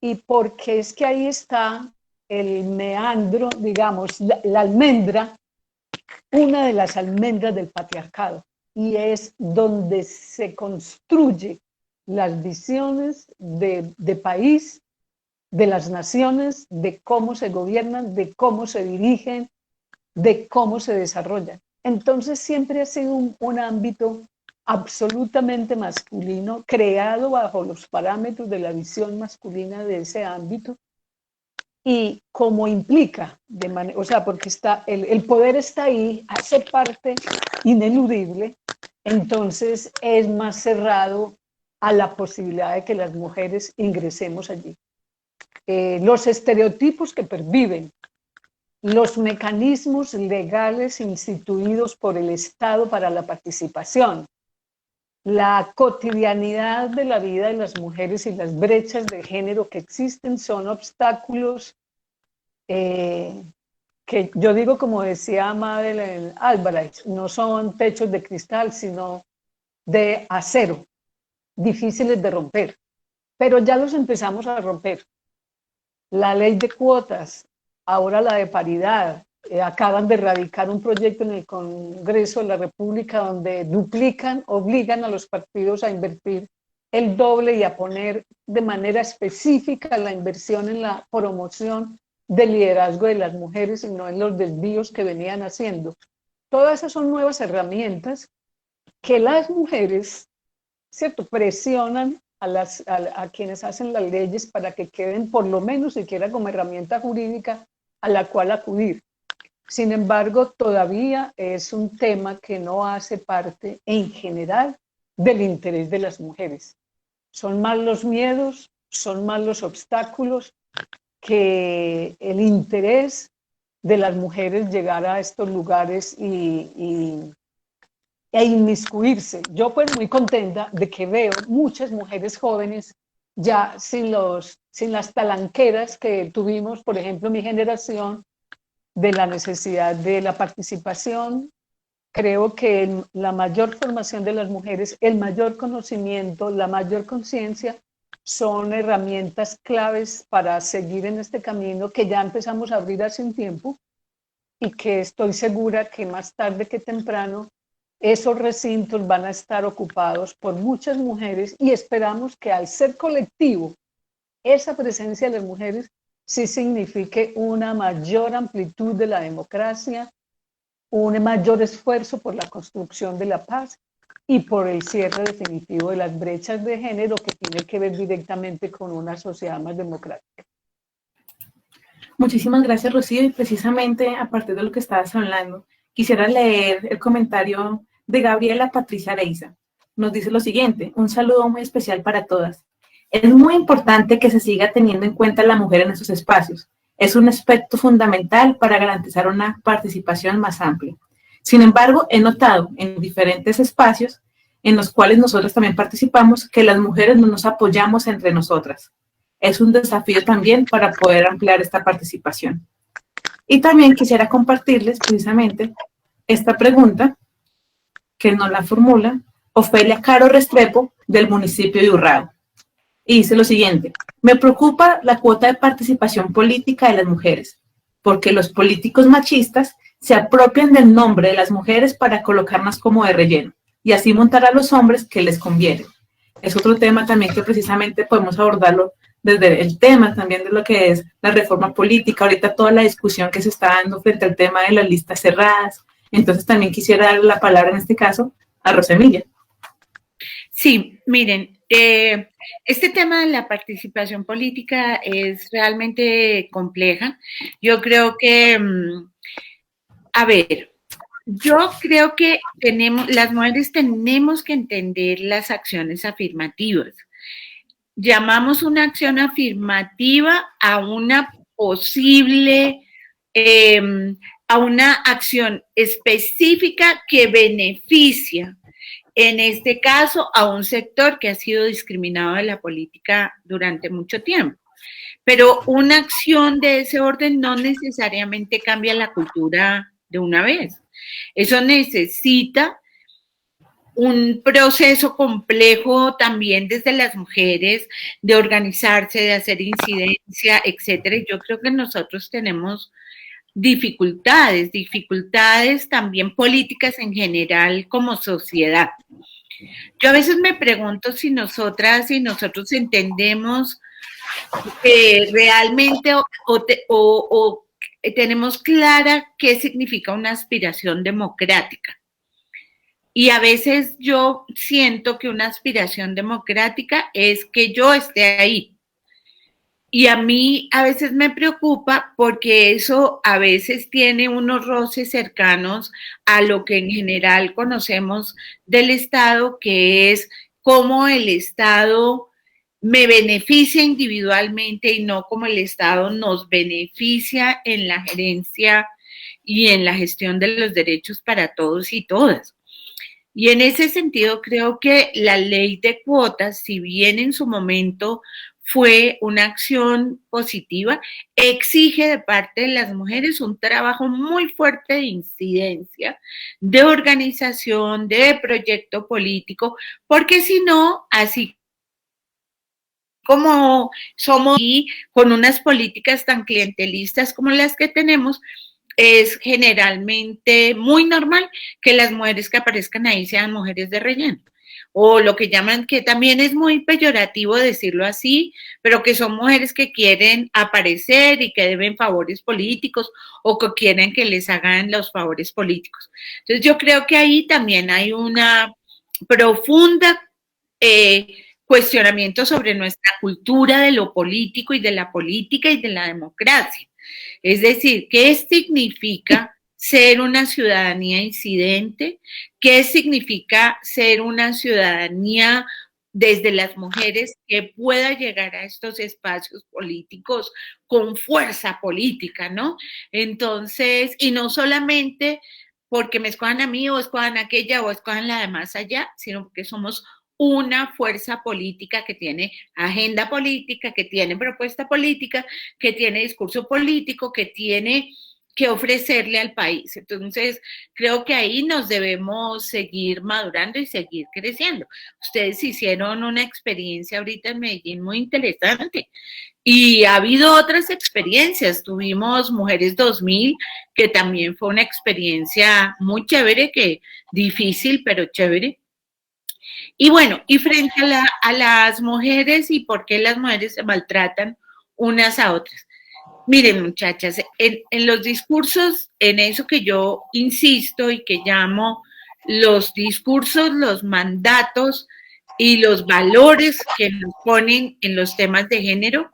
Y porque es que ahí está el meandro, digamos, la almendra, una de las almendras del patriarcado, y es donde se construye las visiones de país, de las naciones, de cómo se gobiernan, de cómo se dirigen, de cómo se desarrollan. Entonces siempre ha sido un ámbito absolutamente masculino, creado bajo los parámetros de la visión masculina de ese ámbito, y como implica, o sea, porque está, el poder está ahí, hace parte ineludible, entonces es más cerrado a la posibilidad de que las mujeres ingresemos allí. Los estereotipos que perviven, los mecanismos legales instituidos por el Estado para la participación, la cotidianidad de la vida de las mujeres y las brechas de género que existen son obstáculos que yo digo, como decía Mabel Álvarez, no son techos de cristal, sino de acero, difíciles de romper, pero ya los empezamos a romper. La ley de cuotas, ahora la de paridad, acaban de radicar un proyecto en el Congreso de la República donde obligan a los partidos a invertir el doble y a poner de manera específica la inversión en la promoción de liderazgo de las mujeres, sino en los desvíos que venían haciendo. Todas esas son nuevas herramientas que las mujeres, ¿cierto?, presionan a quienes hacen las leyes para que queden por lo menos siquiera como herramienta jurídica a la cual acudir. Sin embargo, todavía es un tema que no hace parte en general del interés de las mujeres. Son más los miedos, son más los obstáculos que el interés de las mujeres llegar a estos lugares e inmiscuirse. Yo pues muy contenta de que veo muchas mujeres jóvenes ya sin las talanqueras que tuvimos, por ejemplo, mi generación, de la necesidad de la participación. Creo que la mayor formación de las mujeres, el mayor conocimiento, la mayor conciencia son herramientas claves para seguir en este camino que ya empezamos a abrir hace un tiempo y que estoy segura que más tarde que temprano esos recintos van a estar ocupados por muchas mujeres y esperamos que al ser colectivo esa presencia de las mujeres sí signifique una mayor amplitud de la democracia, un mayor esfuerzo por la construcción de la paz y por el cierre definitivo de las brechas de género que tiene que ver directamente con una sociedad más democrática. Muchísimas gracias, Rocío, y precisamente a partir de lo que estabas hablando, quisiera leer el comentario de Gabriela Patricia Areiza. Nos dice lo siguiente: un saludo muy especial para todas. Es muy importante que se siga teniendo en cuenta a la mujer en esos espacios. Es un aspecto fundamental para garantizar una participación más amplia. Sin embargo, he notado en diferentes espacios en los cuales nosotros también participamos que las mujeres no nos apoyamos entre nosotras. Es un desafío también para poder ampliar esta participación. Y también quisiera compartirles precisamente esta pregunta que nos la formula Ofelia Caro Restrepo del municipio de Urrao. Y dice lo siguiente: me preocupa la cuota de participación política de las mujeres, porque los políticos machistas se apropian del nombre de las mujeres para colocarnos como de relleno y así montar a los hombres que les conviene. Es otro tema también que precisamente podemos abordarlo desde el tema también de lo que es la reforma política, ahorita toda la discusión que se está dando frente al tema de las listas cerradas. Entonces también quisiera dar la palabra en este caso a Rosa Emilia. Sí, miren, este tema de la participación política es realmente compleja. Yo creo que, a ver, yo creo que las mujeres tenemos que entender las acciones afirmativas. Llamamos una acción afirmativa a una posible, a una acción específica que beneficia, en este caso, a un sector que ha sido discriminado de la política durante mucho tiempo. Pero una acción de ese orden no necesariamente cambia la cultura de una vez. Eso necesita un proceso complejo también desde las mujeres, de organizarse, de hacer incidencia, etcétera. Y yo creo que nosotros tenemos dificultades también políticas en general como sociedad. Yo a veces me pregunto si nosotras y nosotros entendemos realmente o tenemos clara qué significa una aspiración democrática. Y a veces yo siento que una aspiración democrática es que yo esté ahí. Y a mí a veces me preocupa porque eso a veces tiene unos roces cercanos a lo que en general conocemos del Estado, que es cómo el Estado me beneficia individualmente y no como el Estado nos beneficia en la gerencia y en la gestión de los derechos para todos y todas. Y en ese sentido creo que la ley de cuotas, si bien en su momento fue una acción positiva, exige de parte de las mujeres un trabajo muy fuerte de incidencia, de organización, de proyecto político, porque si no, así como somos y con unas políticas tan clientelistas como las que tenemos, es generalmente muy normal que las mujeres que aparezcan ahí sean mujeres de relleno. o lo que llaman, que también es muy peyorativo decirlo así, pero que son mujeres que quieren aparecer y que deben favores políticos o que quieren que les hagan los favores políticos. Entonces yo creo que ahí también hay una profunda cuestionamiento sobre nuestra cultura de lo político y de la política y de la democracia. Es decir, ¿qué significa ser una ciudadanía incidente? ¿Qué significa ser una ciudadanía desde las mujeres que pueda llegar a estos espacios políticos con fuerza política, ¿no? Entonces, y no solamente porque me escojan a mí o escojan a aquella o escojan la de más allá, sino porque somos una fuerza política que tiene agenda política, que tiene propuesta política, que tiene discurso político, que tiene que ofrecerle al país. Entonces, creo que ahí nos debemos seguir madurando y seguir creciendo. Ustedes hicieron una experiencia ahorita en Medellín muy interesante y ha habido otras experiencias. Tuvimos Mujeres 2000, que también fue una experiencia muy chévere, que difícil, pero chévere. Y bueno, y frente a las mujeres y por qué las mujeres se maltratan unas a otras. Miren, muchachas, en los discursos, en eso que yo insisto y que llamo los discursos, los mandatos y los valores que nos ponen en los temas de género,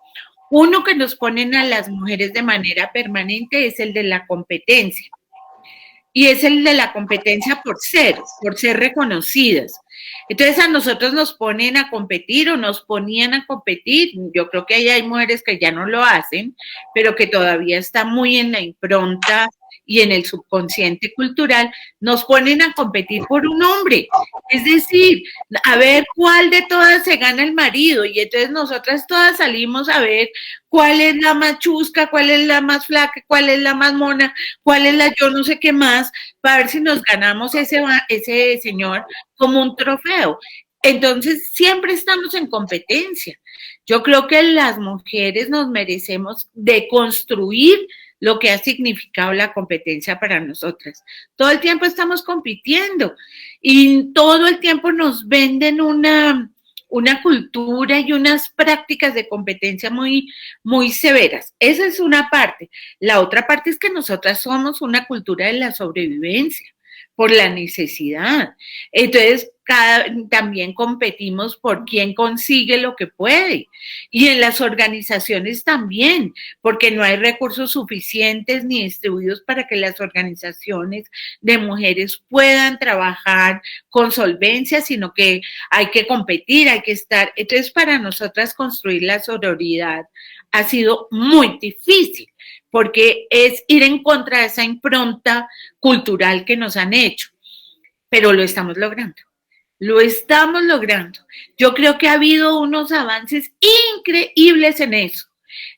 uno que nos ponen a las mujeres de manera permanente es el de la competencia. Y es el de la competencia por ser reconocidas. Entonces a nosotros nos ponen a competir o nos ponían a competir. Yo creo que ahí hay mujeres que ya no lo hacen, pero que todavía está muy en la impronta y en el subconsciente cultural. Nos ponen a competir por un hombre. Es decir, a ver cuál de todas se gana el marido. Y entonces nosotras todas salimos a ver cuál es la más chusca, cuál es la más flaca, cuál es la más mona, cuál es la yo no sé qué más, para ver si nos ganamos ese señor como un trofeo. Entonces, siempre estamos en competencia. Yo creo que las mujeres nos merecemos deconstruir lo que ha significado la competencia para nosotras. Todo el tiempo estamos compitiendo y todo el tiempo nos venden una cultura y unas prácticas de competencia muy, muy severas. Esa es una parte. La otra parte es que nosotras somos una cultura de la sobrevivencia, por la necesidad. Entonces, también competimos por quién consigue lo que puede. Y en las organizaciones también, porque no hay recursos suficientes ni distribuidos para que las organizaciones de mujeres puedan trabajar con solvencia, sino que hay que competir, hay que estar. Entonces, para nosotras construir la sororidad ha sido muy difícil, porque es ir en contra de esa impronta cultural que nos han hecho, pero lo estamos logrando. Lo estamos logrando. Yo creo que ha habido unos avances increíbles en eso,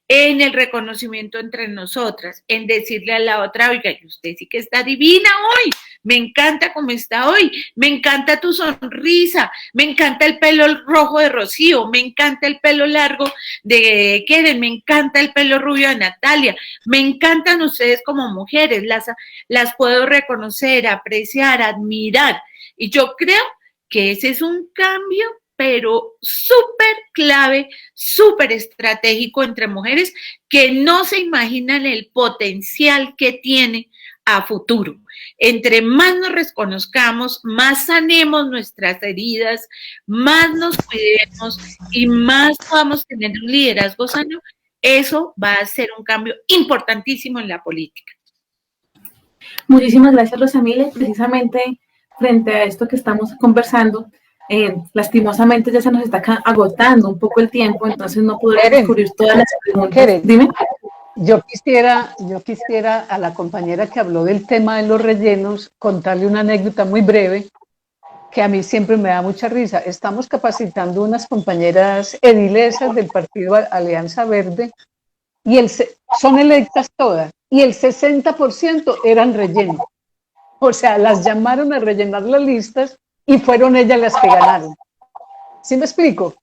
en el reconocimiento entre nosotras, en decirle a la otra, oiga, usted sí que está divina hoy, me encanta cómo está hoy, me encanta tu sonrisa, me encanta el pelo rojo de Rocío, me encanta el pelo largo de Keren, me encanta el pelo rubio de Natalia, me encantan ustedes como mujeres, las puedo reconocer, apreciar, admirar, y yo creo que ese es un cambio, pero súper clave, súper estratégico entre mujeres que no se imaginan el potencial que tiene a futuro. Entre más nos reconozcamos, más sanemos nuestras heridas, más nos cuidemos y más podamos tener un liderazgo sano, eso va a ser un cambio importantísimo en la política. Muchísimas gracias, Rosamilia. Precisamente frente a esto que estamos conversando, lastimosamente ya se nos está agotando un poco el tiempo, entonces no podremos cubrir todas las preguntas. Dime. Yo quisiera a la compañera que habló del tema de los rellenos contarle una anécdota muy breve que a mí siempre me da mucha risa. Estamos capacitando unas compañeras edilesas del partido Alianza Verde y son electas todas y el 60% eran rellenos. O sea, las llamaron a rellenar las listas y fueron ellas las que ganaron. ¿Sí me explico?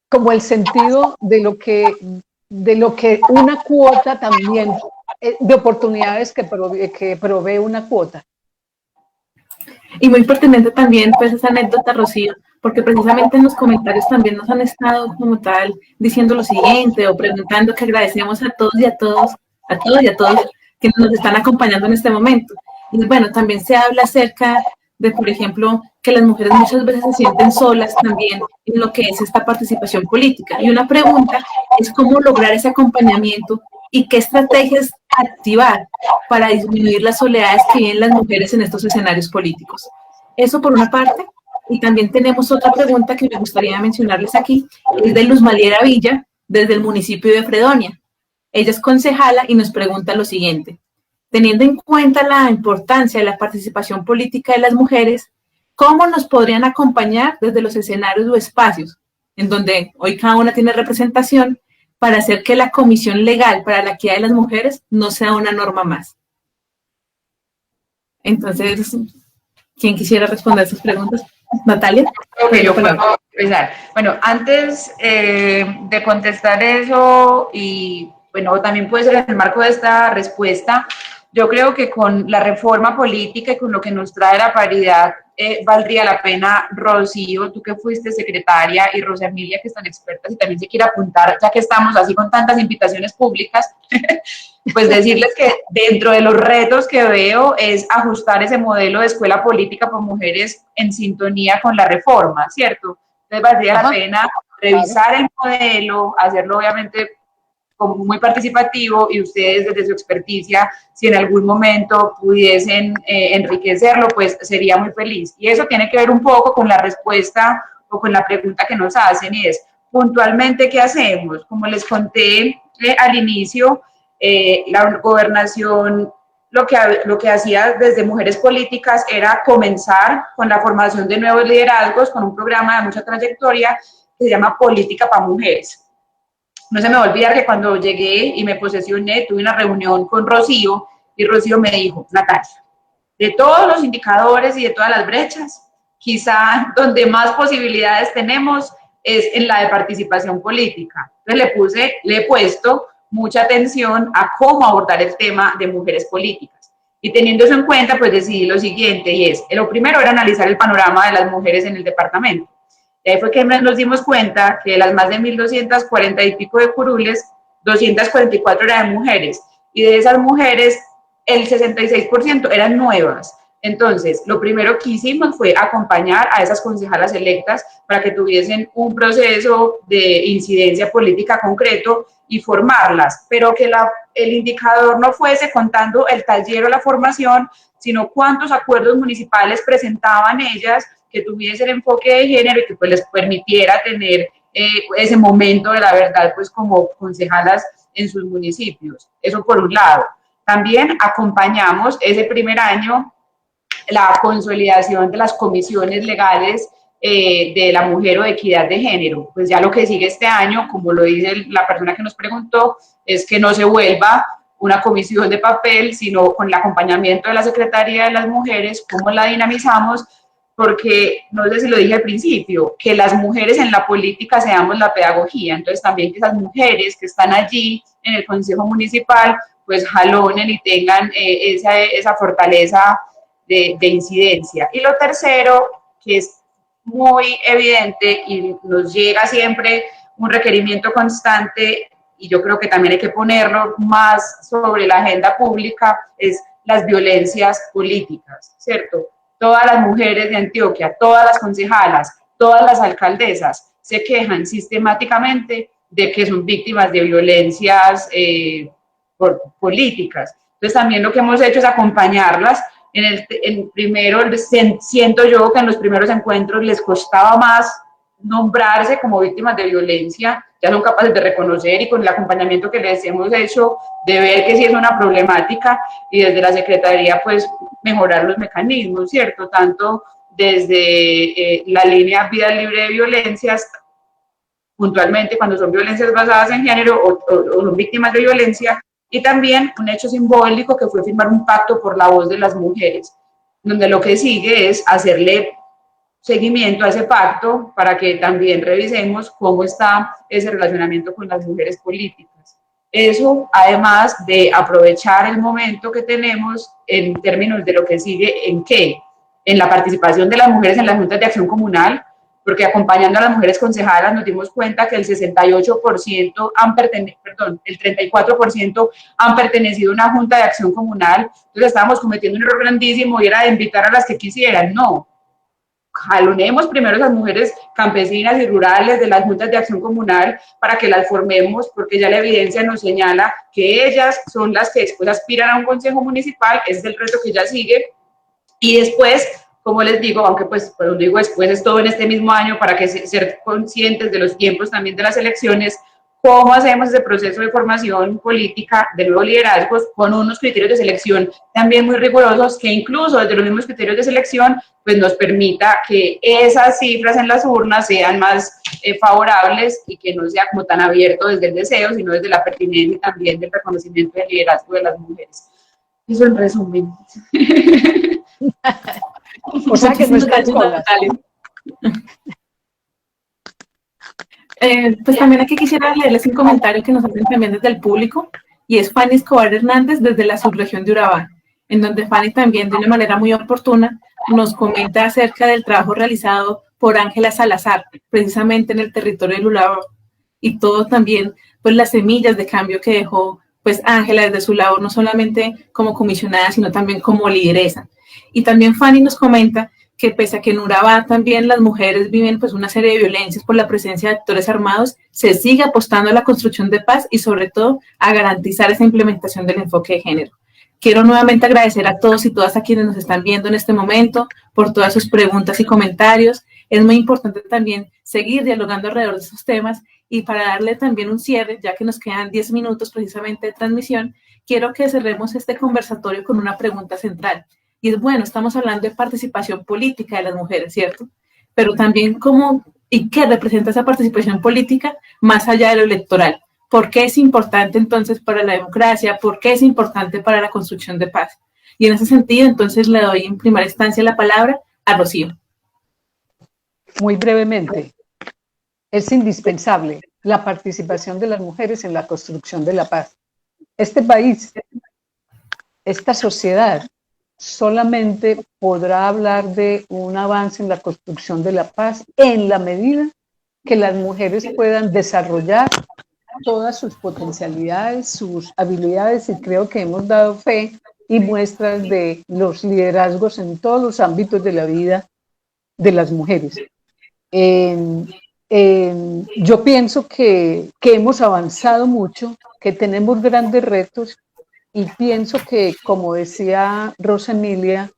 Como el sentido de lo que una cuota también, de oportunidades que provee una cuota. Y muy pertinente también, pues, esa anécdota, Rocío, porque precisamente en los comentarios también nos han estado como tal diciendo lo siguiente o preguntando que agradecemos a todos y a todos, a todos y a todos que nos están acompañando en este momento. Y bueno, también se habla acerca de, por ejemplo, que las mujeres muchas veces se sienten solas también en lo que es esta participación política. Y una pregunta es cómo lograr ese acompañamiento y qué estrategias activar para disminuir las soledades que viven las mujeres en estos escenarios políticos. Eso por una parte. Y también tenemos otra pregunta que me gustaría mencionarles aquí, es de Luz Maliera Villa, desde el municipio de Fredonia. Ella es concejala y nos pregunta lo siguiente: teniendo en cuenta la importancia de la participación política de las mujeres, ¿cómo nos podrían acompañar desde los escenarios o espacios en donde hoy cada una tiene representación para hacer que la comisión legal para la equidad de las mujeres no sea una norma más? Entonces, ¿quién quisiera responder esas preguntas? Natalia. Ok, yo puedo empezar. Bueno, antes de contestar eso, y bueno, también puede ser en el marco de esta respuesta, yo creo que con la reforma política y con lo que nos trae la paridad, valdría la pena, Rocío, tú que fuiste secretaria, y Rosa Emilia, que están expertas y también se quiere apuntar, ya que estamos así con tantas invitaciones públicas, pues decirles que dentro de los retos que veo es ajustar ese modelo de escuela política por mujeres en sintonía con la reforma, ¿cierto? Entonces valdría la pena revisar el modelo, hacerlo obviamente como muy participativo, y ustedes desde su experticia, si en algún momento pudiesen enriquecerlo, pues sería muy feliz. Y eso tiene que ver un poco con la respuesta o con la pregunta que nos hacen, y es, puntualmente, ¿qué hacemos? Como les conté al inicio, la gobernación lo que hacía desde Mujeres Políticas era comenzar con la formación de nuevos liderazgos, con un programa de mucha trayectoria que se llama Política para Mujeres. No se me va a olvidar que cuando llegué y me posesioné, tuve una reunión con Rocío, y Rocío me dijo: Natalia, de todos los indicadores y de todas las brechas, quizá donde más posibilidades tenemos es en la de participación política. Entonces le he puesto mucha atención a cómo abordar el tema de mujeres políticas. Y teniendo eso en cuenta, pues decidí lo siguiente, y es, lo primero era analizar el panorama de las mujeres en el departamento. Y ahí fue que nos dimos cuenta que de las más de 1.240 y pico de curules, 244 eran mujeres, y de esas mujeres el 66% eran nuevas. Entonces, lo primero que hicimos fue acompañar a esas concejalas electas para que tuviesen un proceso de incidencia política concreto y formarlas, pero que el indicador no fuese contando el taller o la formación, sino cuántos acuerdos municipales presentaban ellas que tuviese el enfoque de género y que pues les permitiera tener ese momento de la verdad, pues como concejalas en sus municipios. Eso por un lado. También acompañamos ese primer año la consolidación de las comisiones legales de la mujer o de equidad de género. Pues ya lo que sigue este año, como lo dice la persona que nos preguntó, es que no se vuelva una comisión de papel, sino con el acompañamiento de la Secretaría de las Mujeres, cómo la dinamizamos, porque no sé si lo dije al principio, que las mujeres en la política seamos la pedagogía, entonces también que esas mujeres que están allí en el Consejo Municipal, pues jalonen y tengan esa fortaleza de incidencia. Y lo tercero, que es muy evidente y nos llega siempre un requerimiento constante, y yo creo que también hay que ponerlo más sobre la agenda pública, es las violencias políticas, ¿cierto? Todas las mujeres de Antioquia, todas las concejalas, todas las alcaldesas se quejan sistemáticamente de que son víctimas de violencias políticas. Entonces también lo que hemos hecho es acompañarlas. Siento yo que en los primeros encuentros les costaba más nombrarse como víctimas de violencia, ya son capaces de reconocer, y con el acompañamiento que les hemos hecho, de ver que sí es una problemática, y desde la Secretaría pues mejorar los mecanismos, ¿cierto? Tanto desde la línea Vida Libre de Violencias, puntualmente cuando son violencias basadas en género o son víctimas de violencia, y también un hecho simbólico que fue firmar un pacto por la voz de las mujeres, donde lo que sigue es hacerle seguimiento a ese pacto para que también revisemos cómo está ese relacionamiento con las mujeres políticas. Eso, además de aprovechar el momento que tenemos en términos de lo que sigue en qué, en la participación de las mujeres en las juntas de acción comunal, porque acompañando a las mujeres concejalas nos dimos cuenta que el 68% el 34% han pertenecido a una junta de acción comunal. Entonces estábamos cometiendo un error grandísimo y era de invitar a las que quisieran. No, jalonemos primero a las mujeres campesinas y rurales de las juntas de acción comunal para que las formemos, porque ya la evidencia nos señala que ellas son las que después aspiran a un consejo municipal. Ese es el reto que ya sigue. Y después, como les digo, aunque pues cuando digo después es todo en este mismo año para que ser conscientes de los tiempos también de las elecciones, cómo hacemos ese proceso de formación política de nuevos liderazgos con unos criterios de selección también muy rigurosos, que incluso desde los mismos criterios de selección pues nos permita que esas cifras en las urnas sean más favorables y que no sea como tan abierto desde el deseo, sino desde la pertinencia y también del reconocimiento del liderazgo de las mujeres. Eso en resumen. O sea que no están solas. Pues también aquí quisiera leerles un comentario que nos hacen también desde el público, y es Fanny Escobar Hernández desde la subregión de Urabá, en donde Fanny también de una manera muy oportuna nos comenta acerca del trabajo realizado por Ángela Salazar, precisamente en el territorio del Urabá, y todo también, pues las semillas de cambio que dejó pues Ángela desde su labor, no solamente como comisionada, sino también como lideresa. Y también Fanny nos comenta que pese a que en Urabá también las mujeres viven pues una serie de violencias por la presencia de actores armados, se sigue apostando a la construcción de paz y sobre todo a garantizar esa implementación del enfoque de género. Quiero nuevamente agradecer a todos y todas a quienes nos están viendo en este momento por todas sus preguntas y comentarios. Es muy importante también seguir dialogando alrededor de esos temas, y para darle también un cierre, ya que nos quedan 10 minutos precisamente de transmisión, quiero que cerremos este conversatorio con una pregunta central. Y es, bueno, estamos hablando de participación política de las mujeres, ¿cierto? Pero también cómo y qué representa esa participación política más allá de lo electoral. ¿Por qué es importante entonces para la democracia? ¿Por qué es importante para la construcción de paz? Y en ese sentido, entonces le doy en primera instancia la palabra a Rocío. Muy brevemente, es indispensable la participación de las mujeres en la construcción de la paz. Este país, esta sociedad, solamente podrá hablar de un avance en la construcción de la paz en la medida que las mujeres puedan desarrollar todas sus potencialidades, sus habilidades, y creo que hemos dado fe y muestras de los liderazgos en todos los ámbitos de la vida de las mujeres. Yo pienso que hemos avanzado mucho, que tenemos grandes retos, y pienso que, como decía Rosa Emilia,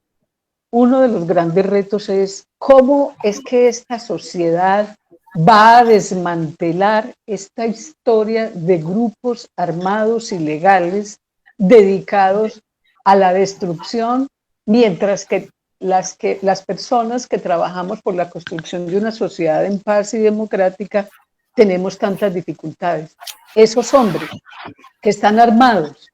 uno de los grandes retos es cómo es que esta sociedad va a desmantelar esta historia de grupos armados ilegales dedicados a la destrucción, mientras que las personas que trabajamos por la construcción de una sociedad en paz y democrática tenemos tantas dificultades. Esos hombres que están armados,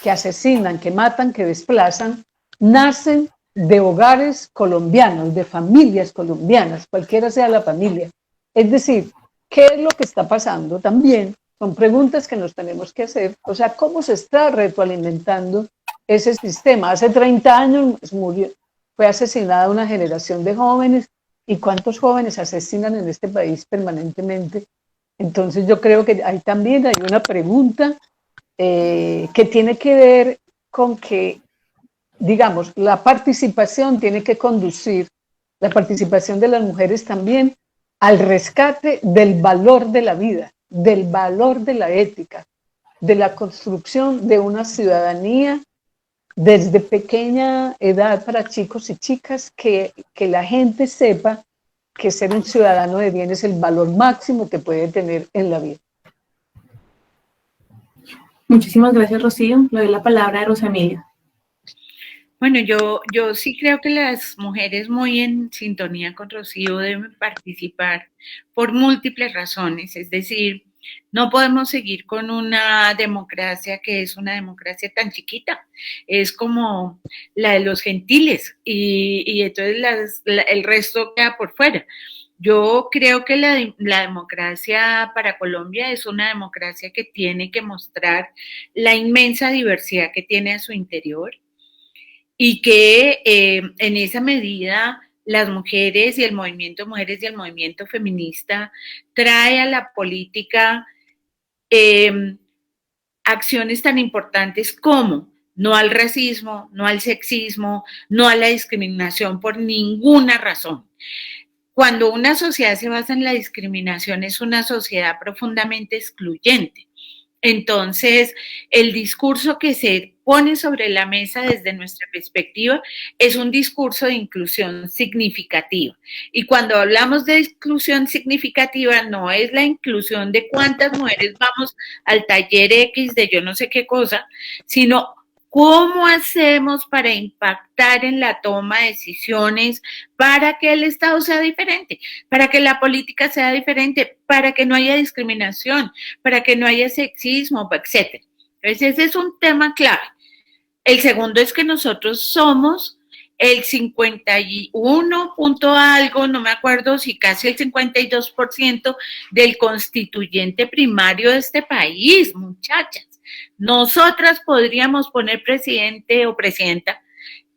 que asesinan, que matan, que desplazan, nacen de hogares colombianos, de familias colombianas, cualquiera sea la familia. Es decir, ¿qué es lo que está pasando? También son preguntas que nos tenemos que hacer. O sea, ¿cómo se está retroalimentando ese sistema? Hace 30 años fue asesinada una generación de jóvenes, y ¿cuántos jóvenes asesinan en este país permanentemente? Entonces yo creo que ahí también hay una pregunta que tiene que ver con que, digamos, la participación tiene que conducir, la participación de las mujeres también, al rescate del valor de la vida, del valor de la ética, de la construcción de una ciudadanía desde pequeña edad para chicos y chicas, que la gente sepa que ser un ciudadano de bien es el valor máximo que puede tener en la vida. Muchísimas gracias, Rocío. Le doy la palabra a Rosa Emilia. Bueno, yo sí creo que las mujeres, muy en sintonía con Rocío, deben participar por múltiples razones. Es decir, no podemos seguir con una democracia que es una democracia tan chiquita. Es como la de los gentiles, y entonces el resto queda por fuera. Yo creo que la democracia para Colombia es una democracia que tiene que mostrar la inmensa diversidad que tiene a su interior, y que en esa medida las mujeres y el movimiento mujeres y el movimiento feminista trae a la política acciones tan importantes como no al racismo, no al sexismo, no a la discriminación por ninguna razón. Cuando una sociedad se basa en la discriminación, es una sociedad profundamente excluyente. Entonces, el discurso que se pone sobre la mesa desde nuestra perspectiva es un discurso de inclusión significativa. Y cuando hablamos de inclusión significativa, no es la inclusión de cuántas mujeres vamos al taller X de yo no sé qué cosa, sino ¿cómo hacemos para impactar en la toma de decisiones para que el Estado sea diferente, para que la política sea diferente, para que no haya discriminación, para que no haya sexismo, etc.? Entonces, ese es un tema clave. El segundo es que nosotros somos el 51 punto algo, no me acuerdo si casi el 52% del constituyente primario de este país, muchachas. Nosotras podríamos poner presidente o presidenta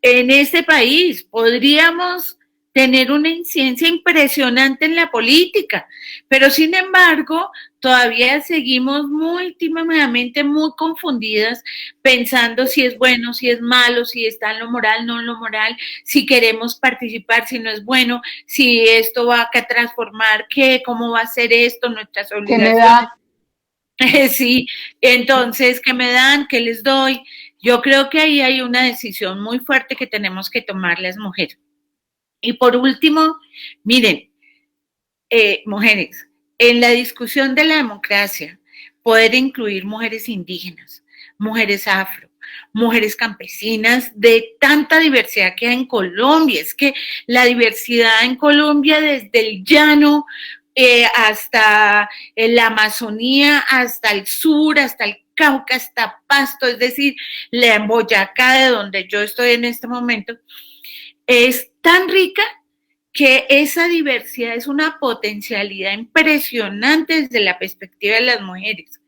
en este país, podríamos tener una incidencia impresionante en la política, pero sin embargo todavía seguimos muy tímidamente muy confundidas, pensando si es bueno, si es malo, si está en lo moral, no en lo moral, si queremos participar, si no es bueno, si esto va a transformar, qué, cómo va a ser esto, nuestras obligaciones. Sí, entonces, ¿qué me dan? ¿Qué les doy? Yo creo que ahí hay una decisión muy fuerte que tenemos que tomar las mujeres. Y por último, miren, mujeres, en la discusión de la democracia, poder incluir mujeres indígenas, mujeres afro, mujeres campesinas, de tanta diversidad que hay en Colombia. Es que la diversidad en Colombia, desde el llano, hasta la Amazonía, hasta el sur, hasta el Cauca, hasta Pasto, es decir, la Boyacá, de donde yo estoy en este momento, es tan rica que esa diversidad es una potencialidad impresionante desde la perspectiva de las mujeres.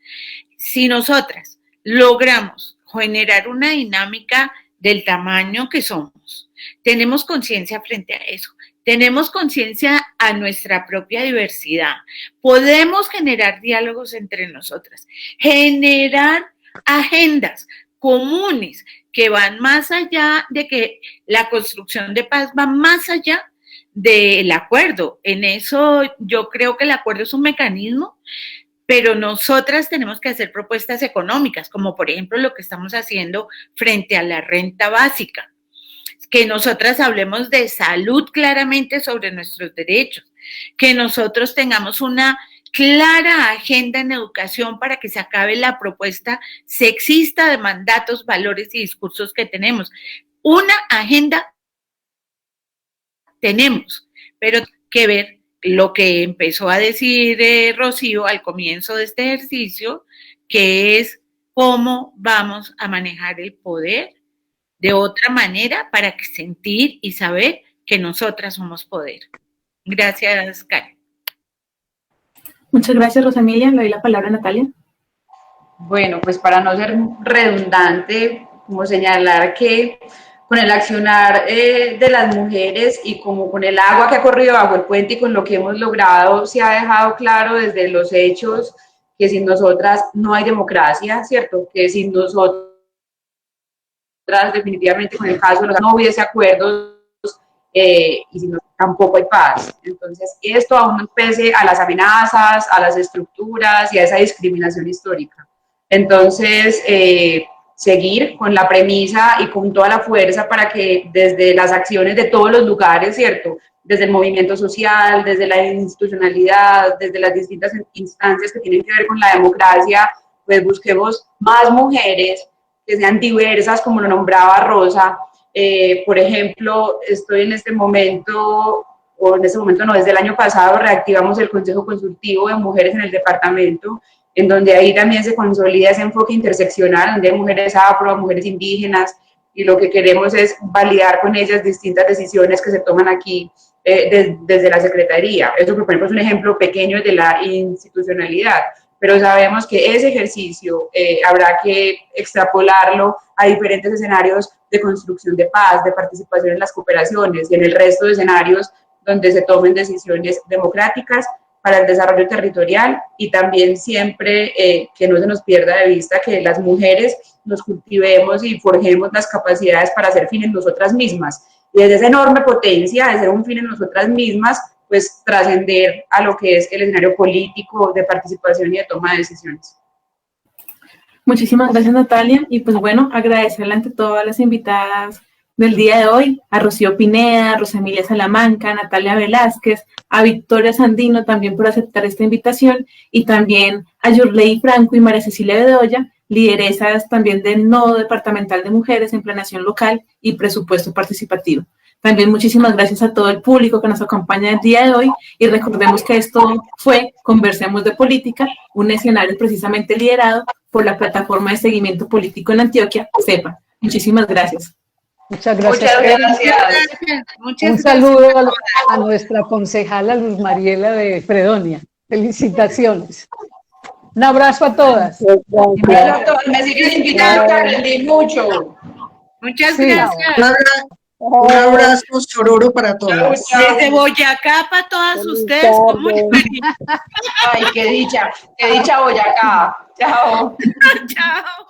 Si nosotras logramos generar una dinámica del tamaño que somos, tenemos conciencia frente a eso, tenemos conciencia a nuestra propia diversidad, podemos generar diálogos entre nosotras, generar agendas comunes que van más allá de que la construcción de paz va más allá del acuerdo. En eso yo creo que el acuerdo es un mecanismo, pero nosotras tenemos que hacer propuestas económicas, como por ejemplo lo que estamos haciendo frente a la renta básica. Que nosotras hablemos de salud claramente sobre nuestros derechos, que nosotros tengamos una clara agenda en educación para que se acabe la propuesta sexista de mandatos, valores y discursos que tenemos. Una agenda tenemos, pero que ver lo que empezó a decir Rocío al comienzo de este ejercicio, que es cómo vamos a manejar el poder de otra manera para sentir y saber que nosotras somos poder. Gracias, Karen. Muchas gracias, Rosa Emilia. Le doy la palabra a Natalia. Bueno, pues para no ser redundante, como señalar que con el accionar de las mujeres y como con el agua que ha corrido bajo el puente y con lo que hemos logrado, se ha dejado claro desde los hechos que sin nosotras no hay democracia, ¿cierto? Que sin nosotras definitivamente con el caso no hubiese acuerdos y si no, tampoco hay paz. Entonces, esto aún pese a las amenazas, a las estructuras y a esa discriminación histórica. Entonces, seguir con la premisa y con toda la fuerza para que desde las acciones de todos los lugares, ¿cierto? Desde el movimiento social, desde la institucionalidad, desde las distintas instancias que tienen que ver con la democracia, pues busquemos más mujeres que sean diversas, como lo nombraba Rosa. Por ejemplo, estoy en este momento, o en este momento no, desde el año pasado reactivamos el Consejo Consultivo de Mujeres en el departamento, en donde ahí también se consolida ese enfoque interseccional, donde hay mujeres afro, mujeres indígenas, y lo que queremos es validar con ellas distintas decisiones que se toman aquí desde la Secretaría. Eso, por ejemplo, es un ejemplo pequeño de la institucionalidad, pero sabemos que ese ejercicio habrá que extrapolarlo a diferentes escenarios de construcción de paz, de participación en las cooperaciones y en el resto de escenarios donde se tomen decisiones democráticas para el desarrollo territorial, y también siempre que no se nos pierda de vista que las mujeres nos cultivemos y forjemos las capacidades para ser fin en nosotras mismas, y desde esa enorme potencia de ser un fin en nosotras mismas, pues trascender a lo que es el escenario político de participación y de toma de decisiones. Muchísimas gracias, Natalia, y pues bueno, agradecerle ante todas las invitadas del día de hoy, a Rocío Pineda, a Rosa Emilia Salamanca, a Natalia Velázquez, a Victoria Sandino también por aceptar esta invitación, y también a Yurley Franco y María Cecilia Bedoya, lideresas también del Nodo Departamental de Mujeres en Planeación Local y Presupuesto Participativo. También muchísimas gracias a todo el público que nos acompaña el día de hoy, y recordemos que esto fue Conversemos de Política, un escenario precisamente liderado por la Plataforma de Seguimiento Político en Antioquia, CEPA. Muchísimas gracias. Muchas gracias. Un saludo a nuestra concejala Luz Mariela de Fredonia. Felicitaciones. Un abrazo a todas. Me siguen invitando, aprendí mucho. Muchas gracias. Un abrazo sororo para todos. Desde Boyacá para todas ustedes. Ay, qué dicha Boyacá. Chao. Chao.